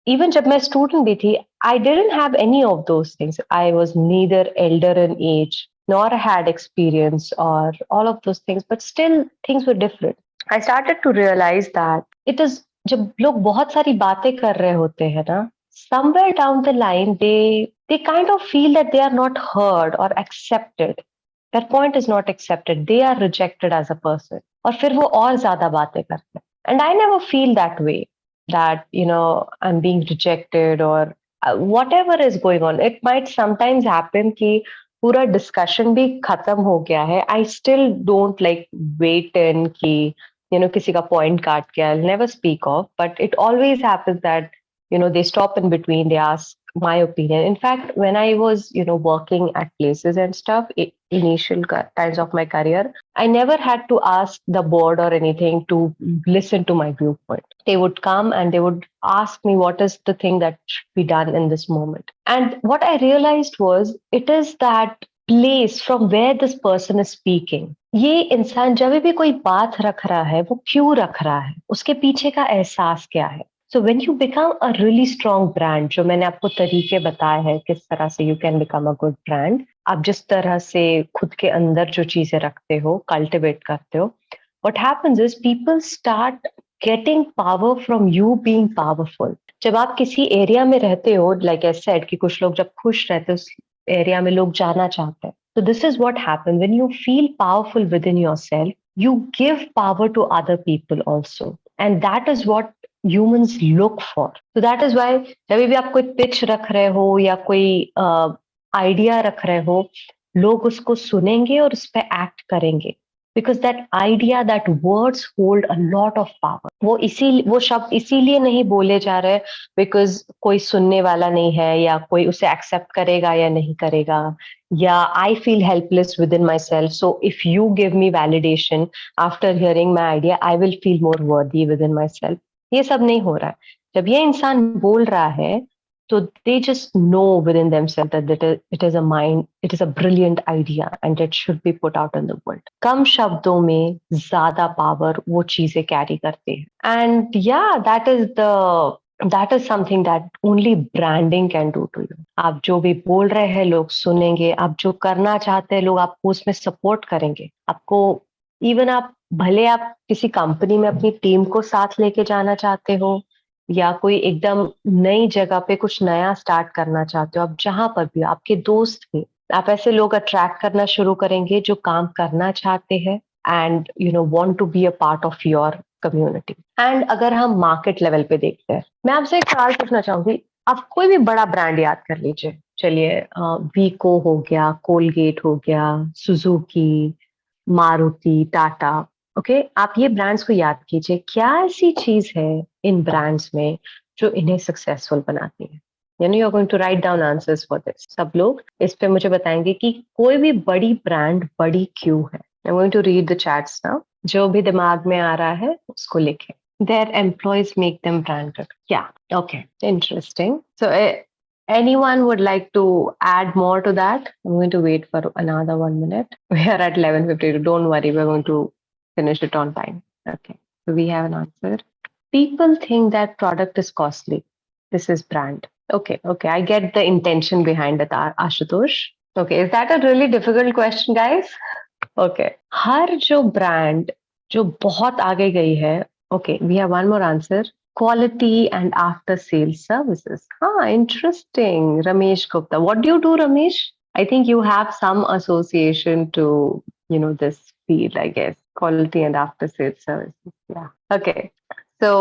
इवन जब मैं स्टूडेंट भी थी, I didn't have any of those things. I was neither elder in age nor had experience or all of those things, but still things were different. I started to realize that it is जब लोग बहुत सारी बातें कर रहे होते हैं ना, somewhere down the line they kind of feel that they are not heard or accepted. Their point is not accepted. They are rejected as a person. और फिर वो और ज्यादा बातें करते हैं. And I never feel that way, that I'm being rejected or whatever is going on. It might sometimes happen कि पूरा discussion भी खत्म हो गया है. I still don't like wait in कि किसी का point काट के I'll never speak of, but it always happens that they stop in between, they ask my opinion. In fact, when I was working at places and stuff, initial times of my career, I never had to ask the board or anything to listen to my viewpoint. They would come and they would ask me what is the thing that should be done in this moment. And what I realized was it is that place from where this person is speaking. ये इंसान जब भी कोई बात रख रहा है वो क्यों रख रहा है, उसके पीछे का एहसास क्या है. So when you become a really strong brand, जो मैंने आपको तरीके बताए हैं किस तरह से you can become a good brand, आप जिस तरह से खुद के अंदर जो चीजें रखते हो, cultivate करते हो, what happens is people start getting power from you being powerful. जब आप किसी एरिया में रहते हो, like I said, कि कुछ लोग जब खुश रहते हैं उस एरिया में लोग जाना चाहते हैं. So this is what happens when you feel powerful within yourself, you give power to other people also. And that is what humans look for. So that is why जब भी आप कोई pitch रख रहे हो या कोई idea रख रहे हो, लोग उसको सुनेंगे और उस पर act करेंगे. Because that idea, that words hold a lot of power. वो शब्द इसीलिए नहीं बोले जा रहे because कोई सुनने वाला नहीं है या कोई उसे accept करेगा या नहीं करेगा, या I feel helpless within myself. So if you give me validation after hearing my idea, I will feel more worthy within myself. ये सब नहीं हो रहा है. जब ये इंसान बोल रहा है तो they just know within themselves that it is a mind, it is a brilliant idea and it should be put out in the world. कम शब्दों में ज्यादा पावर वो चीजें कैरी करते हैं. And yeah, that is something that only branding can do to you. आप जो भी बोल रहे हैं लोग सुनेंगे, आप जो करना चाहते हैं लोग आपको उसमें सपोर्ट करेंगे. आपको इवन आप भले आप किसी कंपनी में अपनी टीम को साथ लेके जाना चाहते हो या कोई एकदम नई जगह पे कुछ नया स्टार्ट करना चाहते हो, आप जहां पर भी हो, आपके दोस्त भी, आप ऐसे लोग अट्रैक्ट करना शुरू करेंगे जो काम करना चाहते हैं and want to be a part of your community. And अगर हम मार्केट लेवल पे देखते हैं, मैं आपसे एक सवाल पूछना चाहूंगी। आप कोई भी बड़ा ब्रांड याद कर लीजिए, चलिए वीको हो गया, कोलगेट हो गया, सुजुकी, मारुति, टाटा। ओके, आप ये ब्रांड्स को याद कीजिए, क्या ऐसी चीज है इन ब्रांड्स में जो इन्हें सक्सेसफुल बनाती है? You are going to write down answers for this. सब लोग इस पे मुझे बताएंगे कि कोई भी बड़ी ब्रांड बड़ी क्यों है। I am going to read the chats now. जो भी दिमाग में आ रहा है उसको लिखें। Their employees make them branded. Yeah. Okay. Interesting. So, anyone would like to add more to that? I'm going to wait for another 1 minute. We are at 11:52. Don't worry, we're going to finish it on time. Okay. So we have an answer. People think that product is costly. This is brand. Okay. Okay. I get the intention behind it, Ashutosh. Okay. Is that a really difficult question, guys? Okay. हर जो brand जो बहुत आगे गई है, okay, we have one more answer. Quality and after sales services. Ah, interesting. Ramesh Gupta. What do you do, Ramesh? I think you have some association to, this field, I guess. Quality and after sales services. Yeah. Okay. So,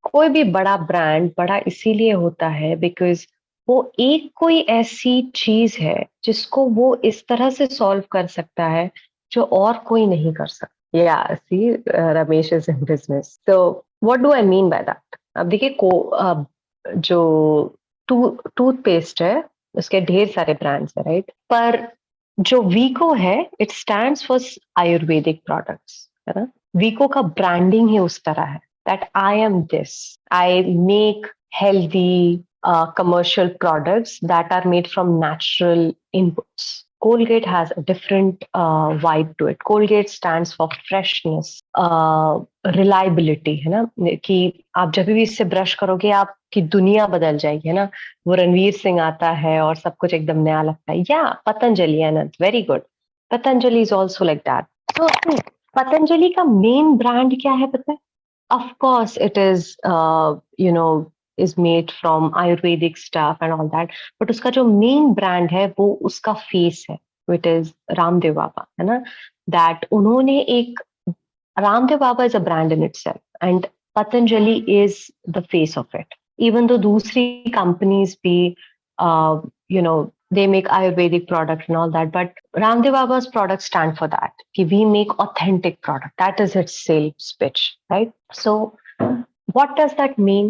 कोई भी बड़ा brand बड़ा इसीलिए होता है because वो एक कोई ऐसी चीज है जिसको वो इस तरह से सॉल्व कर सकता है जो और कोई नहीं कर सकता। या सी, रमेश इज इन बिजनेस। तो what do I mean by that? अब देखिए जो टूथपेस्ट है उसके ढेर सारे ब्रांड्स है, राइट? पर जो वीको है, it stands for Ayurvedic products, है ना? वीको का ब्रांडिंग ही उस तरह है that I am this. I make healthy commercial products that are made from natural inputs. Colgate has a different vibe to it. Colgate stands for freshness, reliability, है ना? कि आप जब भी इससे ब्रश करोगे आपकी दुनिया बदल जाएगी, है ना? वो रणवीर सिंह आता है और सब कुछ एकदम नया लगता है। या Patanjali, Anant, very good. Patanjali is also like that. तो पतंजलि का मेन ब्रांड क्या है पता है? Of course, it is, is made from Ayurvedic stuff and all that. But उसका जो main brand है वो उसका face है, which is Ramdev Baba, है ना? That उन्होंने एक Ramdev Baba is a brand in itself, and Patanjali is the face of it. Even though दूसरी companies भी, they make Ayurvedic products and all that, but Ramdev Baba's products stand for that. कि we make authentic product. That is its sales pitch, right? So, what does that mean?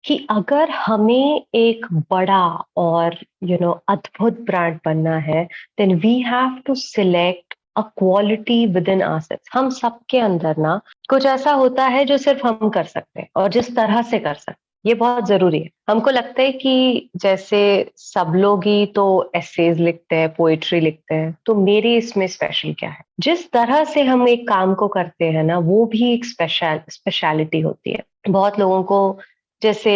कि अगर हमें एक बड़ा और अद्भुत ब्रांड बनना है, then we have to select a quality within ourselves. हम सबके अंदर ना कुछ ऐसा होता है जो सिर्फ हम कर सकते हैं और जिस तरह से कर सकते हैं, ये बहुत जरूरी है। हमको लगता है कि जैसे सब लोग ही तो एसेज लिखते हैं, पोएट्री लिखते हैं, तो मेरी इसमें स्पेशल क्या है? जिस तरह से हम एक काम को करते हैं ना, वो भी एक स्पेशलिटी होती है। बहुत लोगों को जैसे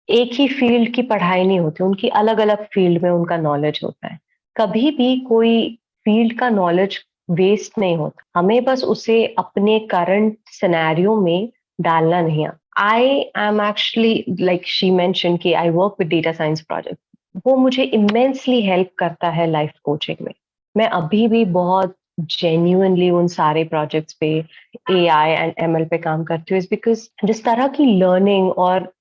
एक ही फील्ड की पढ़ाई नहीं होती, उनकी अलग अलग फील्ड में उनका नॉलेज होता है। कभी भी कोई फील्ड का नॉलेज वेस्ट नहीं होता, हमें बस उसे अपने करंट सिनेरियो में डालना नहीं आता। I am actually, like she mentioned, कि I work with data science project. वो मुझे immensely help करता है लाइफ कोचिंग में। मैं अभी भी बहुत genuinely उन सारे प्रोजेक्ट्स पे AI एंड ML पे काम करती हूँ, इज बिकॉज जिस तरह की लर्निंग और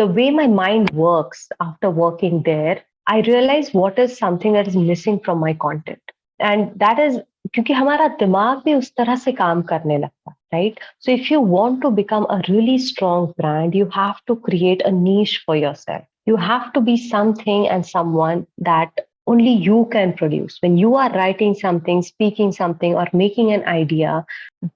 the way my mind works after working there, I realize what is something that is missing from my content. And that is क्योंकि हमारा दिमाग भी उस तरह से काम करने लगता है, right? So if you want to become a really strong brand, you have to create a niche for yourself. You have to be something and someone that only you can produce. When you are writing something, speaking something, or making an idea,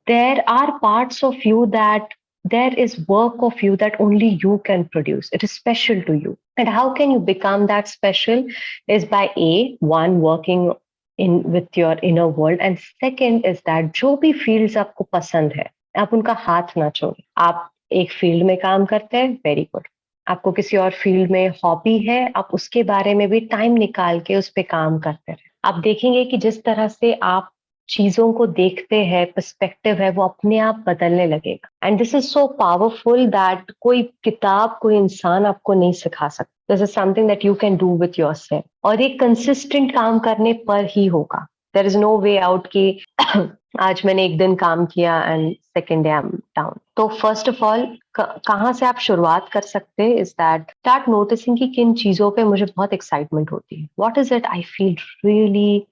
there are parts of you that there is work of you that only you can produce. It is special to you. And how can you become that special? Is by one, working in with your inner world, and second is that जो भी fields आपको पसंद है, आप उनका हाथ ना छोड़ें। आप एक फील्ड में काम करते हैं, वेरी गुड। आपको किसी और फील्ड में हॉबी है, आप उसके बारे में भी टाइम निकाल के उस पर काम करते रहे। आप देखेंगे कि जिस तरह से आप चीजों को देखते हैं, पर्सपेक्टिव है, वो अपने आप बदलने लगेगा। And this is so powerful that कोई किताब, कोई इंसान आपको नहीं सिखा सकता। This is something that you can do with yourself, और ये कंसिस्टेंट काम करने पर ही होगा। There is no way out कि आज मैंने एक दिन काम किया and second day I am down. तो फर्स्ट ऑफ ऑल कहाँ से आप शुरुआत कर सकते हैं, इज दैट स्टार्ट नोटिसिंग कि किन चीजों पे मुझे बहुत एक्साइटमेंट होती है, what is it I feel really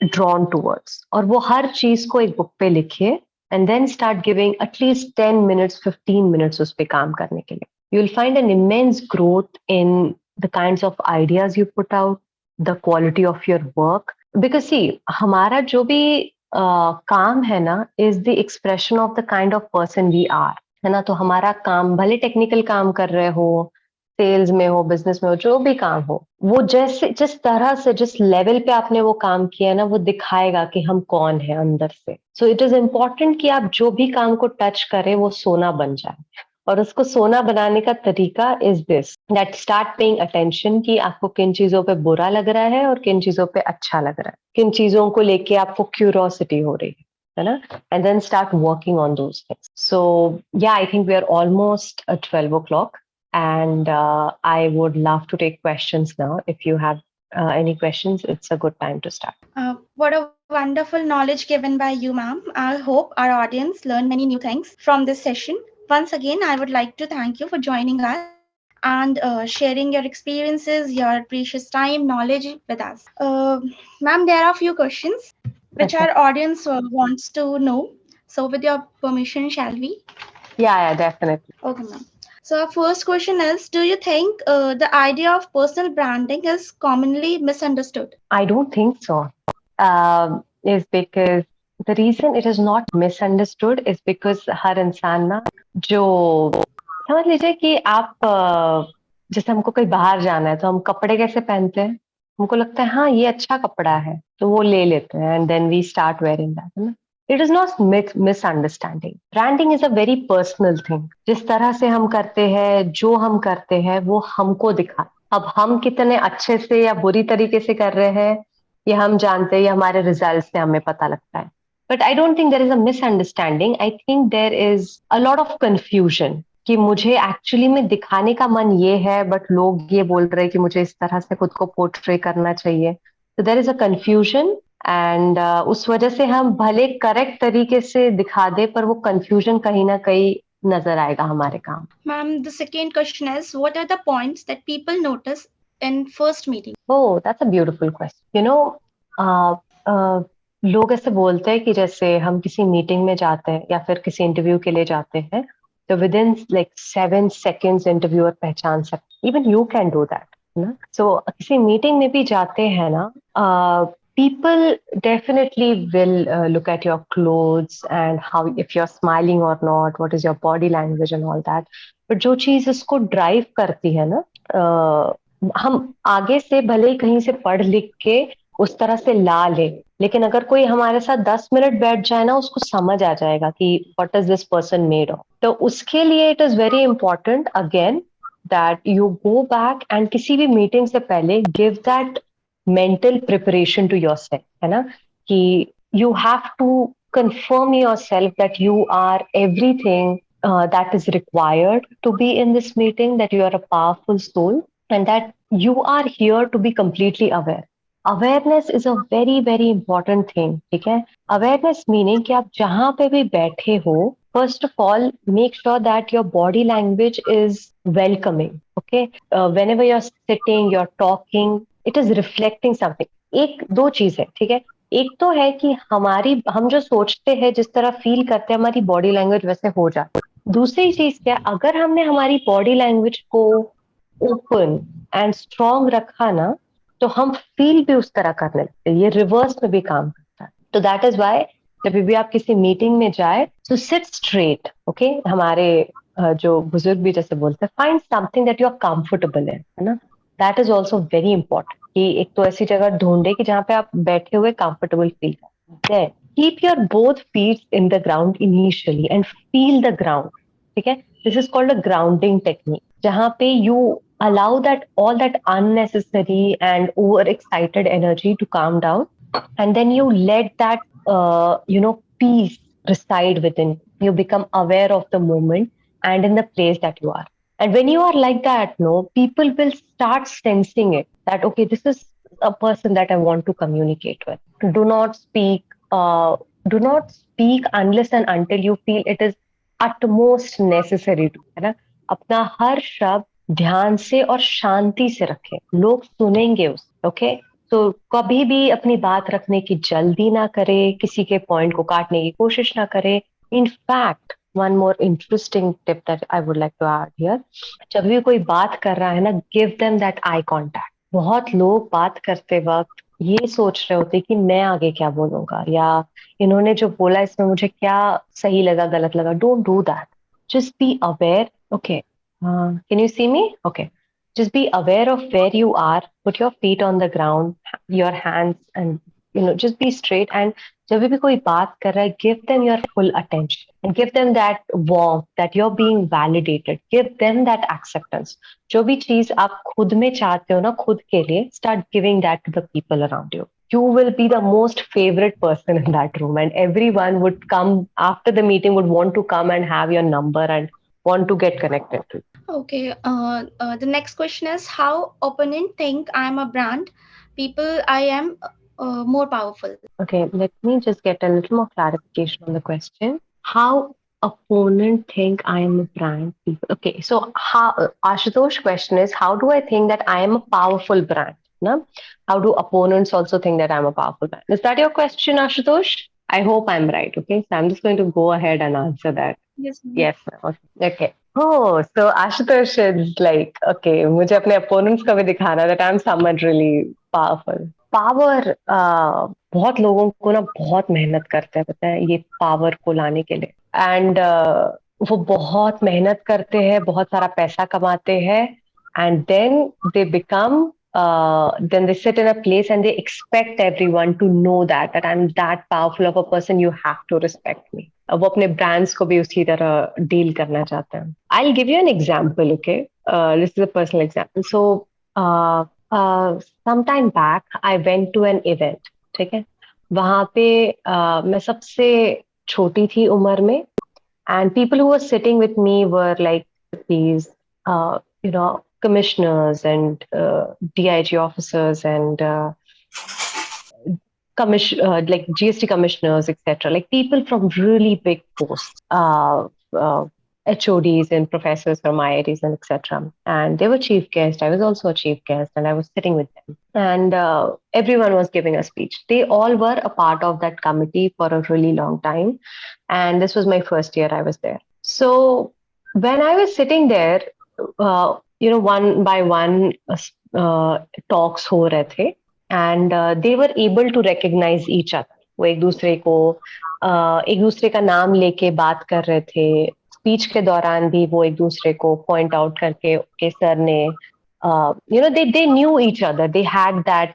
drawn towards, और वो हर चीज को एक बुक पे लिखिए and then start giving at least 10 minutes 15 minutes उस पे काम करने के लिए। You will find an immense growth in the kinds of ideas you put out, the quality of your work, because see हमारा जो भी काम है ना is the expression of the kind of person we are, है ना। तो हमारा काम भले टेक्निकल काम कर रहे हो, सेल्स में हो, बिजनेस में हो, जो भी काम हो, वो जैसे जिस तरह से जिस लेवल पे आपने वो काम किया ना, वो दिखाएगा कि हम कौन है अंदर से। सो इट इज इम्पोर्टेंट कि आप जो भी काम को टच करें वो सोना बन जाए, और उसको सोना बनाने का तरीका is this, that start paying attention कि आपको किन चीजों पे बुरा लग रहा है और किन चीजों पे अच्छा लग रहा है, किन चीजों को लेके आपको क्यूरोसिटी हो रही है ना, and then start working on those things. So yeah I think we are almost 12 o'clock, and I would love to take questions now. If you have any questions, it's a good time to start. What a wonderful knowledge given by you, ma'am. I hope our audience learned many new things from this session. Once again, I would like to thank you for joining us and sharing your experiences, your precious time, knowledge with us. Ma'am, there are a few questions which Okay. our audience wants to know. So, with your permission, shall we? Yeah, definitely. Okay, ma'am. So, our first question is, do you think the idea of personal branding is commonly misunderstood? I don't think so. Is because the reason it is not misunderstood is because हर इंसान ना, जो समझ लीजिए कि आप जैसे हमको कहीं बाहर जाना है तो हम कपड़े कैसे पहनते हैं, हमको लगता है हाँ ये अच्छा कपड़ा है तो वो ले लेते हैं and then we start wearing that, है ना। It is not misunderstanding. Branding is a very personal thing. जिस तरह से हम करते हैं, जो हम करते हैं, वो हमको दिखा। अब हम कितने अच्छे से या बुरी तरीके से कर रहे हैं ये हम जानते हैं, ये हमारे रिजल्ट से हमें पता लगता है। But I don't think there is a misunderstanding, I think there is a lot of confusion कि मुझे एक्चुअली में दिखाने का मन ये है बट लोग ये बोल रहे हैं कि मुझे इस तरह से खुद को पोर्ट्रे करना चाहिए। तो there is a confusion, and उस वजह से हम भले करेक्ट तरीके से दिखा दे पर वो कंफ्यूजन कहीं ना कहीं नजर आएगा हमारे काम। Ma'am, the second question is, what are the points that people notice in first meeting? Oh, that's a beautiful question. You know, लोग ऐसे बोलते हैं कि जैसे हम किसी मीटिंग में जाते हैं या फिर किसी इंटरव्यू के लिए जाते हैं तो with in like 7 seconds interviewer पहचान सकते, even you can do that, है ना। सो किसी मीटिंग में भी जाते हैं ना, people definitely will look at your clothes and how, if you're smiling or not, what is your body language and all that. But जो चीज इसको ड्राइव करती है ना, हम आगे से भले ही कहीं से पढ़ लिख के उस तरह से ला ले, लेकिन अगर कोई हमारे साथ 10 मिनट बैठ जाए ना, उसको समझ आ जाएगा कि what is this person made of. तो उसके लिए it is very important again that you go back and किसी भी मीटिंग से पहले give that mental preparation to yourself, है ना, कि you have to confirm yourself that you are everything that is required to be in this meeting, that you are a powerful soul and that you are here to be completely aware. Awareness is a very very important thing, ठीक है। Awareness meaning कि आप जहां पे भी बैठे हो, first of all make sure that your body language is welcoming, okay. Whenever you're sitting, you're talking, it is reflecting something. एक दो चीज है, ठीक है। एक तो है कि हम जो सोचते हैं, जिस तरह फील करते हैं, हमारी बॉडी लैंग्वेज वैसे हो जाती है। दूसरी चीज क्या, अगर हमने हमारी बॉडी लैंग्वेज को ओपन एंड स्ट्रॉन्ग रखा ना, तो हम फील भी उस तरह करने लगते हैं। ये रिवर्स में भी काम करता है। तो दैट इज वाई जब भी आप किसी मीटिंग में जाए तो सिट स्ट्रेट, ओके। हमारे जो बुजुर्ग भी जैसे बोलते हैं, find something that you are comfortable है ना। That is also very important कि एक तो ऐसी जगह ढूंढे कि जहाँ पे आप बैठे हुए कंफर्टेबल फील करें। Keep your both feet in the ground initially and feel the ground, ठीक है। This is called a grounding technique, जहाँ पे you allow that all that unnecessary and over excited energy to calm down and then you let that peace reside within. You become aware of the moment and in the place that you are. And when you are like that, no, people will start sensing it, that okay, this is a person that I want to communicate with. Do not speak, do not speak unless and until you feel it is utmost necessary to, है ना? अपना हर शब्द ध्यान से और शांति से रखें, लोग सुनेंगे उस, ओके? तो कभी भी अपनी बात रखने की जल्दी ना करे, किसी के पॉइंट को काटने की कोशिश ना करे. In fact, one more interesting tip that I would like to add here, जब भी कोई बात कर रहा है ना, give them that eye contact. बहुत लोग बात करते वक्त ये सोच रहे होते कि मैं आगे क्या बोलूंगा, या इन्होंने जो बोला इसमें मुझे क्या सही लगा गलत लगा. Don't do that. Just be aware. Okay, can you see me? Okay. Just be aware of where you are, put your feet on the ground, your hands, and just be straight. And जब भी कोई बात कर रहा है, give them your full attention and give them that warmth that you're being validated. Give them that acceptance. जो भी चीज आप खुद में चाहते हो ना, खुद के लिए, start giving that to the people around you. You will be the most favorite person in that room, and everyone would come after the meeting, would want to come and have your number and want to get connected to you. Okay. The next question is, how opponent think I'm a brand. People, I am more powerful. Okay, let me just get a little more clarification on the question. How opponent think I am a brand? People. Okay, so how Ashutosh's question is, how do I think that I am a powerful brand? No? How do opponents also think that I'm a powerful brand? Is that your question, Ashutosh? I hope I'm right. Okay, so I'm just going to go ahead and answer that. Yes. Yes. Okay. Oh, so Ashutosh is like, okay, मुझे अपने opponents को भी दिखाना that I'm someone really powerful. Power, बहुत लोगों को ना बहुत मेहनत करते हैं, पता है, ये पावर को लाने के लिए. एंड वो बहुत मेहनत करते हैं, बहुत सारा पैसा कमाते हैं, and then they sit in a place and they expect everyone to know that I'm that powerful of a person, you have to respect me. वो अपने brands को भी उसी तरह deal करना चाहते हैं. I'll give you an example, okay? This is a personal example. So, some time back, I went to an event, ठीक है? वहाँ पे मैं सबसे छोटी थी उम्र में, and people who were sitting with me were like these, commissioners and DIG officers and like GST commissioners, etc. Like people from really big posts, HODs and professors from IITs and etc. And they were chief guests. I was also a chief guest, and I was sitting with them. And everyone was giving a speech. They all were a part of that committee for a really long time. And this was my first year I was there. So when I was sitting there, one by one talks हो रहे थे, and they were able to recognize each other. वो एक दूसरे का नाम लेके बात कर रहे थे. स्पीच के दौरान भी वो एक दूसरे को पॉइंट आउट करके, ओके सर ने, they knew each other. They had that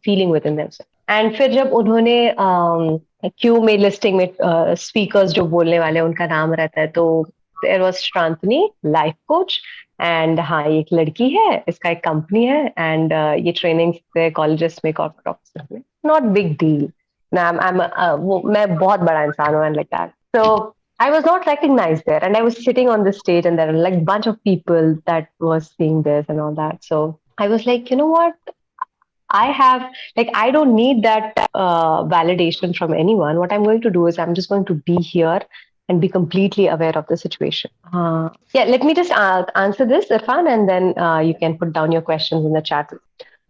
feeling within themselves. And फिर जब उन्होंने क्यू में लिस्टिंग में स्पीकर्स जो बोलने वाले उनका नाम रहता है, तो there was Shantani, life coach, and हाँ, ये एक लड़की है, इसका एक कंपनी है, एंड ये ट्रेनिंग कॉलेजेस में, कॉर्पोरेट ऑफिस में. Not big deal. मैं बहुत बड़ा इंसान हूँ, and like that. So I was not recognized there, and I was sitting on the stage, and there were like a bunch of people that was seeing this and all that. So I was like, you know what? I don't need that validation from anyone. What I'm going to do is I'm just going to be here and be completely aware of the situation. Let me just answer this, Irfan, and then you can put down your questions in the chat.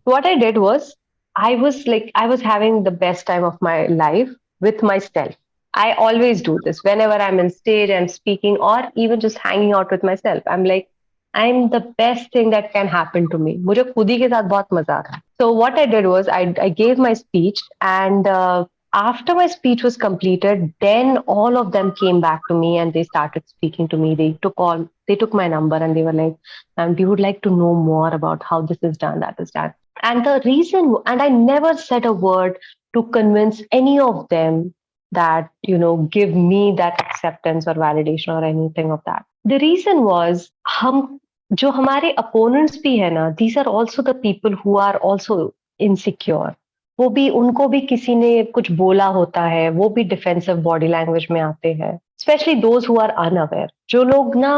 What I did was, I was having the best time of my life with myself. I always do this whenever I'm on stage and speaking, or even just hanging out with myself. I'm like, I'm the best thing that can happen to me. मुझे खुद ही के साथ बहुत मजा आ रहा है. So what I did was I gave my speech, and after my speech was completed, then all of them came back to me and they started speaking to me. They took my number and they were like, we would like to know more about how this is done, that is done. And the reason, and I never said a word to convince any of them that, give me that acceptance or validation or anything of that. The reason was, जो हमारे opponents भी है ना, these are also the people who are also insecure. वो भी, उनको भी किसी ने कुछ बोला होता है, वो भी डिफेंसिव बॉडी लैंग्वेज में आते हैं, specially those who are unaware. जो लोग ना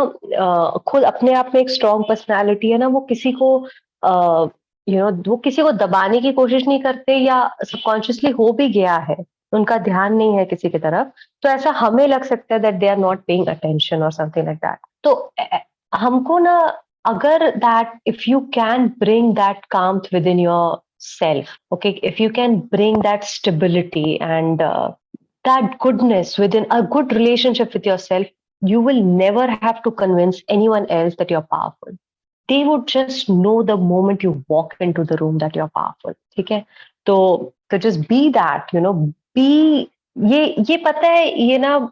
खुद अपने आप में एक स्ट्रॉन्ग पर्सनैलिटी है ना, वो किसी को वो किसी को दबाने की कोशिश नहीं करते, या सबकॉन्शियसली हो भी गया है, उनका ध्यान नहीं है किसी की तरफ, तो ऐसा हमें लग सकता है that they are not paying attention और समथिंग लाइक दैट। तो हमको ना, अगर that if you can bring that calm within your self, okay, if you can bring that stability and that goodness within a good relationship with yourself, you will never have to convince anyone else that you're powerful. They would just know the moment you walk into the room that you're powerful. ठीक है? तो just be that, be, ये पता है, ये ना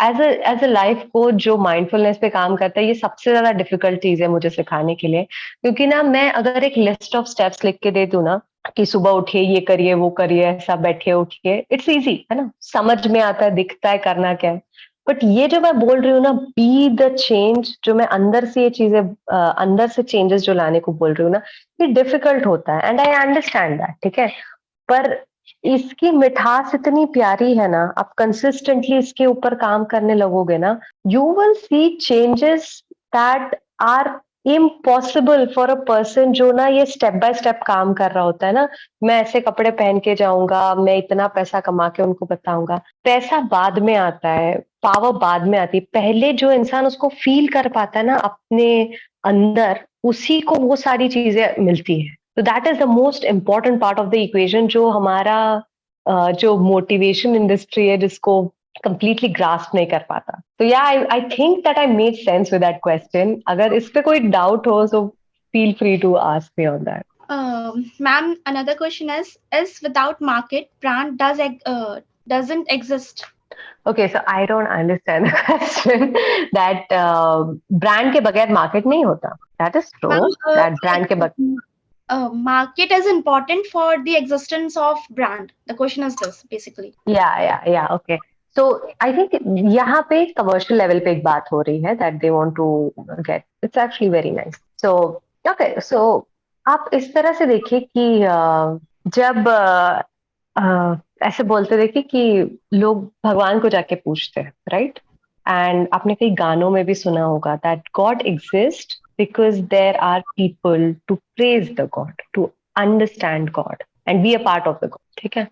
as a life coach जो mindfulness पे काम करता है, ये सबसे ज्यादा डिफिकल्ट चीज है मुझे सिखाने के लिए। क्योंकि ना, मैं अगर एक लिस्ट ऑफ स्टेप्स लिख के दे दूं ना, कि सुबह उठिए, ये करिए, वो करिए, ऐसा बैठिए उठिए, इट्स इजी है ना, समझ में आता है, दिखता है करना क्या है। बट ये जो मैं बोल रही हूँ ना, बी द चेंज, जो मैं अंदर से ये चीजें अंदर से चेंजेस जो लाने को बोल रही हूँ ना, ये डिफिकल्ट होता है, एंड आई अंडरस्टैंड दैट, ठीक है। पर इसकी मिठास इतनी प्यारी है ना, आप कंसिस्टेंटली इसके ऊपर काम करने लगोगे ना, you will see changes that are impossible for a person जो ना ये स्टेप बाय स्टेप काम कर रहा होता है ना। मैं ऐसे कपड़े पहन के जाऊंगा, मैं इतना पैसा कमा के उनको बताऊंगा, पैसा बाद में आता है, पावर बाद में आती है। पहले जो इंसान उसको फील कर पाता है ना अपने अंदर, उसी को वो सारी चीजें मिलती है। तो that is the most important part of the equation, जो हमारा जो मोटिवेशन इंडस्ट्री है, जिसको कंप्लीटली ग्रास्प नहीं कर पाता। तो या I think that I made sense with that question. अगर इस पे कोई डाउट हो, so feel free to ask me on that. Ma'am, another question is without market, brand doesn't exist. Okay, so I don't understand the question that brand के बगैर market नहीं होता. That is true. Ma'am, That brand के बगैर market is important for the existence of brand. The question is this, basically. या okay. So I think यहाँ पे commercial level पे एक बात हो रही है that they want to get, it's actually very nice. So okay, so आप इस तरह से देखिए कि जब ऐसे बोलते देखिए कि लोग भगवान को जाके पूछते हैं, राइट? एंड आपने कई गानों में भी सुना होगा that God exist because there are people to praise the God, to understand God and be a part of the God, ठीक है।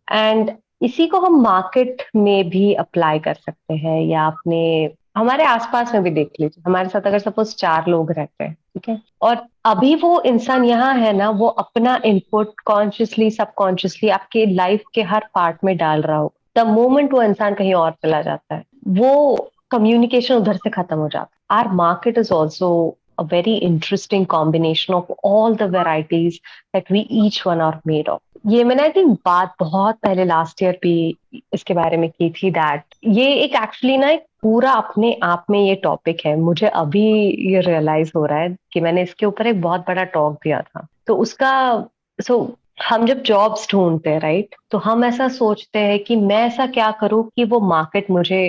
एंड इसी को हम मार्केट में भी अप्लाई कर सकते हैं, या अपने हमारे आसपास में भी देख लीजिए। हमारे साथ अगर सपोज 4 लोग रहते हैं, ठीक है, और अभी वो इंसान यहाँ है ना, वो अपना इनपुट कॉन्शियसली सबकॉन्शियसली आपके लाइफ के हर पार्ट में डाल रहा हो, द मोमेंट वो इंसान कहीं और चला जाता है, वो कम्युनिकेशन उधर से खत्म हो जाता है। Our market is also a very interesting combination of all the varieties that we each one are made of. ये मैंने आई थिंक बात बहुत पहले लास्ट ईयर भी इसके बारे में की थी, दैट ये एक एक्चुअली ना एक पूरा अपने आप में ये टॉपिक है। मुझे अभी ये रियलाइज हो रहा है कि मैंने इसके ऊपर एक बहुत बड़ा टॉक दिया था। तो उसका हम जब जॉब्स ढूंढते हैं, राइट, तो हम ऐसा सोचते हैं कि मैं ऐसा क्या करूं कि वो मार्केट मुझे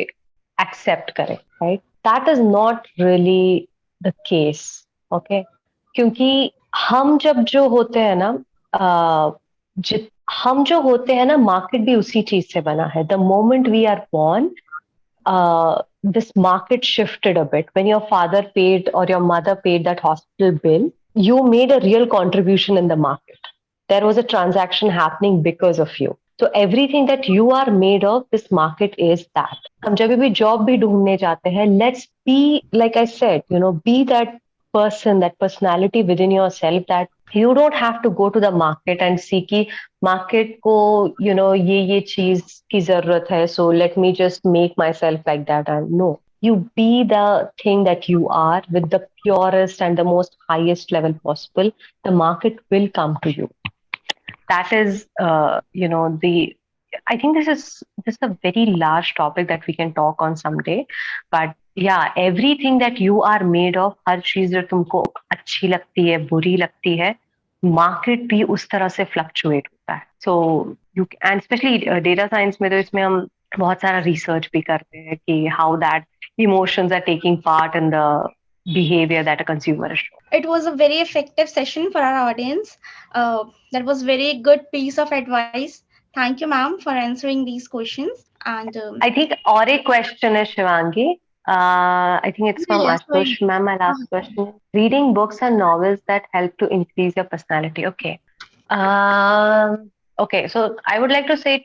एक्सेप्ट करे, right? That is not really the case, okay. क्योंकि हम जब जो होते हैं ना, हम जो होते हैं ना, मार्केट भी उसी चीज से बना है। The moment we are born, this market shifted a bit. When your father paid or your mother paid that hospital bill, you made a real contribution in the market. There was a transaction happening because of you. So everything that you are made of, this market is that. हम जब भी job भी ढूंढने जाते हैं, let's be, like I said, be that person, that personality within yourself, that you don't have to go to the market and see कि market को ये चीज की जरूरत है, so let me just make myself like that. And no, you be the thing that you are with the purest and the most highest level possible. The market will come to you. That is I think this is a very large topic that we can talk on someday. But yeah, everything that you are made of, हर चीज जो तुमको अच्छी लगती है, बुरी लगती है, market भी उस तरह से फ्लक्चुएट होता है। So you and specially data science में, तो इसमें हम बहुत सारा रिसर्च भी करते हैं कि how that emotions are taking part in the behavior that a consumer is showing. It was a very effective session for our audience. That was very good piece of advice. Thank you, ma'am, for answering these questions. And I think और एक question है Shivangi. I think it's from yes, Ashutosh. Ma'am, my last question. Reading books and novels that help to increase your personality. Okay. Okay, so I would like to say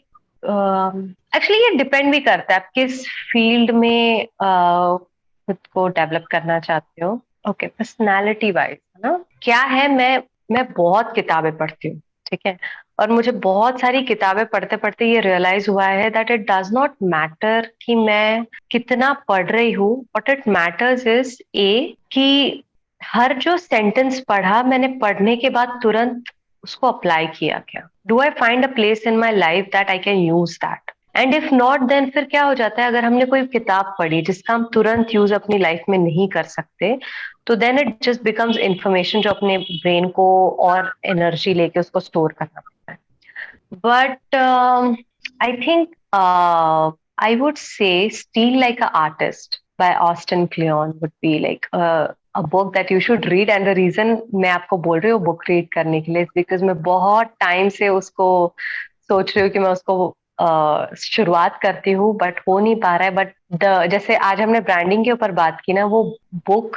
actually ये depend भी करता है आप किस field में खुद को develop करना चाहते हो. ओके, पर्सनालिटी वाइज है ना, क्या है, मैं बहुत किताबें पढ़ती हूँ, ठीक है, और मुझे बहुत सारी किताबें पढ़ते पढ़ते ये रियलाइज हुआ है that it does not matter कि मैं कितना पढ़ रही हूँ. व्हाट इट मैटर्स इज कि हर जो सेंटेंस पढ़ा मैंने पढ़ने के बाद तुरंत उसको अप्लाई किया क्या. Do I find a place in my life that I can use that. And if not then फिर क्या हो जाता है, अगर हमने कोई किताब पढ़ी जिसका हम तुरंत यूज अपनी लाइफ में नहीं कर सकते, तो then it just becomes information जो अपने ब्रेन को और एनर्जी लेके उसको स्टोर करना पड़ता है. But I think I would say steel like a artist by Austin Kleon would be like a book that you should read. And the reason मैं आपको बोल रही हूँ book read करने के लिए because मैं बहुत टाइम से उसको सोच रही हूँ कि मैं उसको शुरुआत करती हूँ, बट हो नहीं पा रहा है. बट जैसे आज हमने ब्रांडिंग के ऊपर बात की ना, वो बुक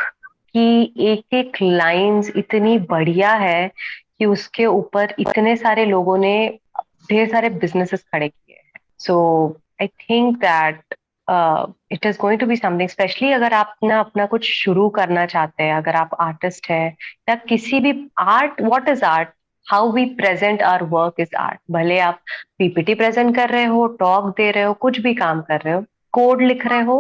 की एक एक लाइंस इतनी बढ़िया है कि उसके ऊपर इतने सारे लोगों ने ढेर सारे बिजनेसेस खड़े किए हैं. So I think that it is going to be something, especially अगर आप ना अपना कुछ शुरू करना चाहते हैं, अगर आप आर्टिस्ट है या किसी भी art, what is art, how we present our work is art. भले आप पीपीटी प्रेजेंट कर रहे हो, टॉक दे रहे हो, कुछ भी काम कर रहे हो, कोड लिख रहे हो,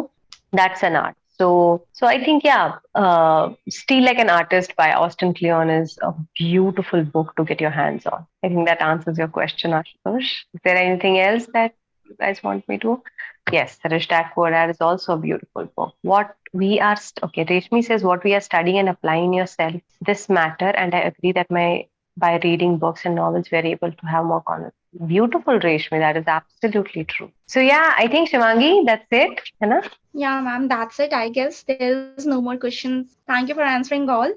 that's an art. So I think, yeah, Steal Like an Artist by Austin Kleon is a beautiful book to get your hands on. I think that answers your question, Ashutosh. Is there anything else that you guys want me to? Yes, Rich Dad Poor Dad is also a beautiful book. What we are, okay, Reshmi says, what we are studying and applying yourself, this matter, and I agree that by reading books and novels, we are able to have more conversation. Beautiful, Reshmi. That is absolutely true. So yeah, I think Shivangi, that's it, है ना? yeah, ma'am, that's it. I guess there's no more questions. Thank you for answering all.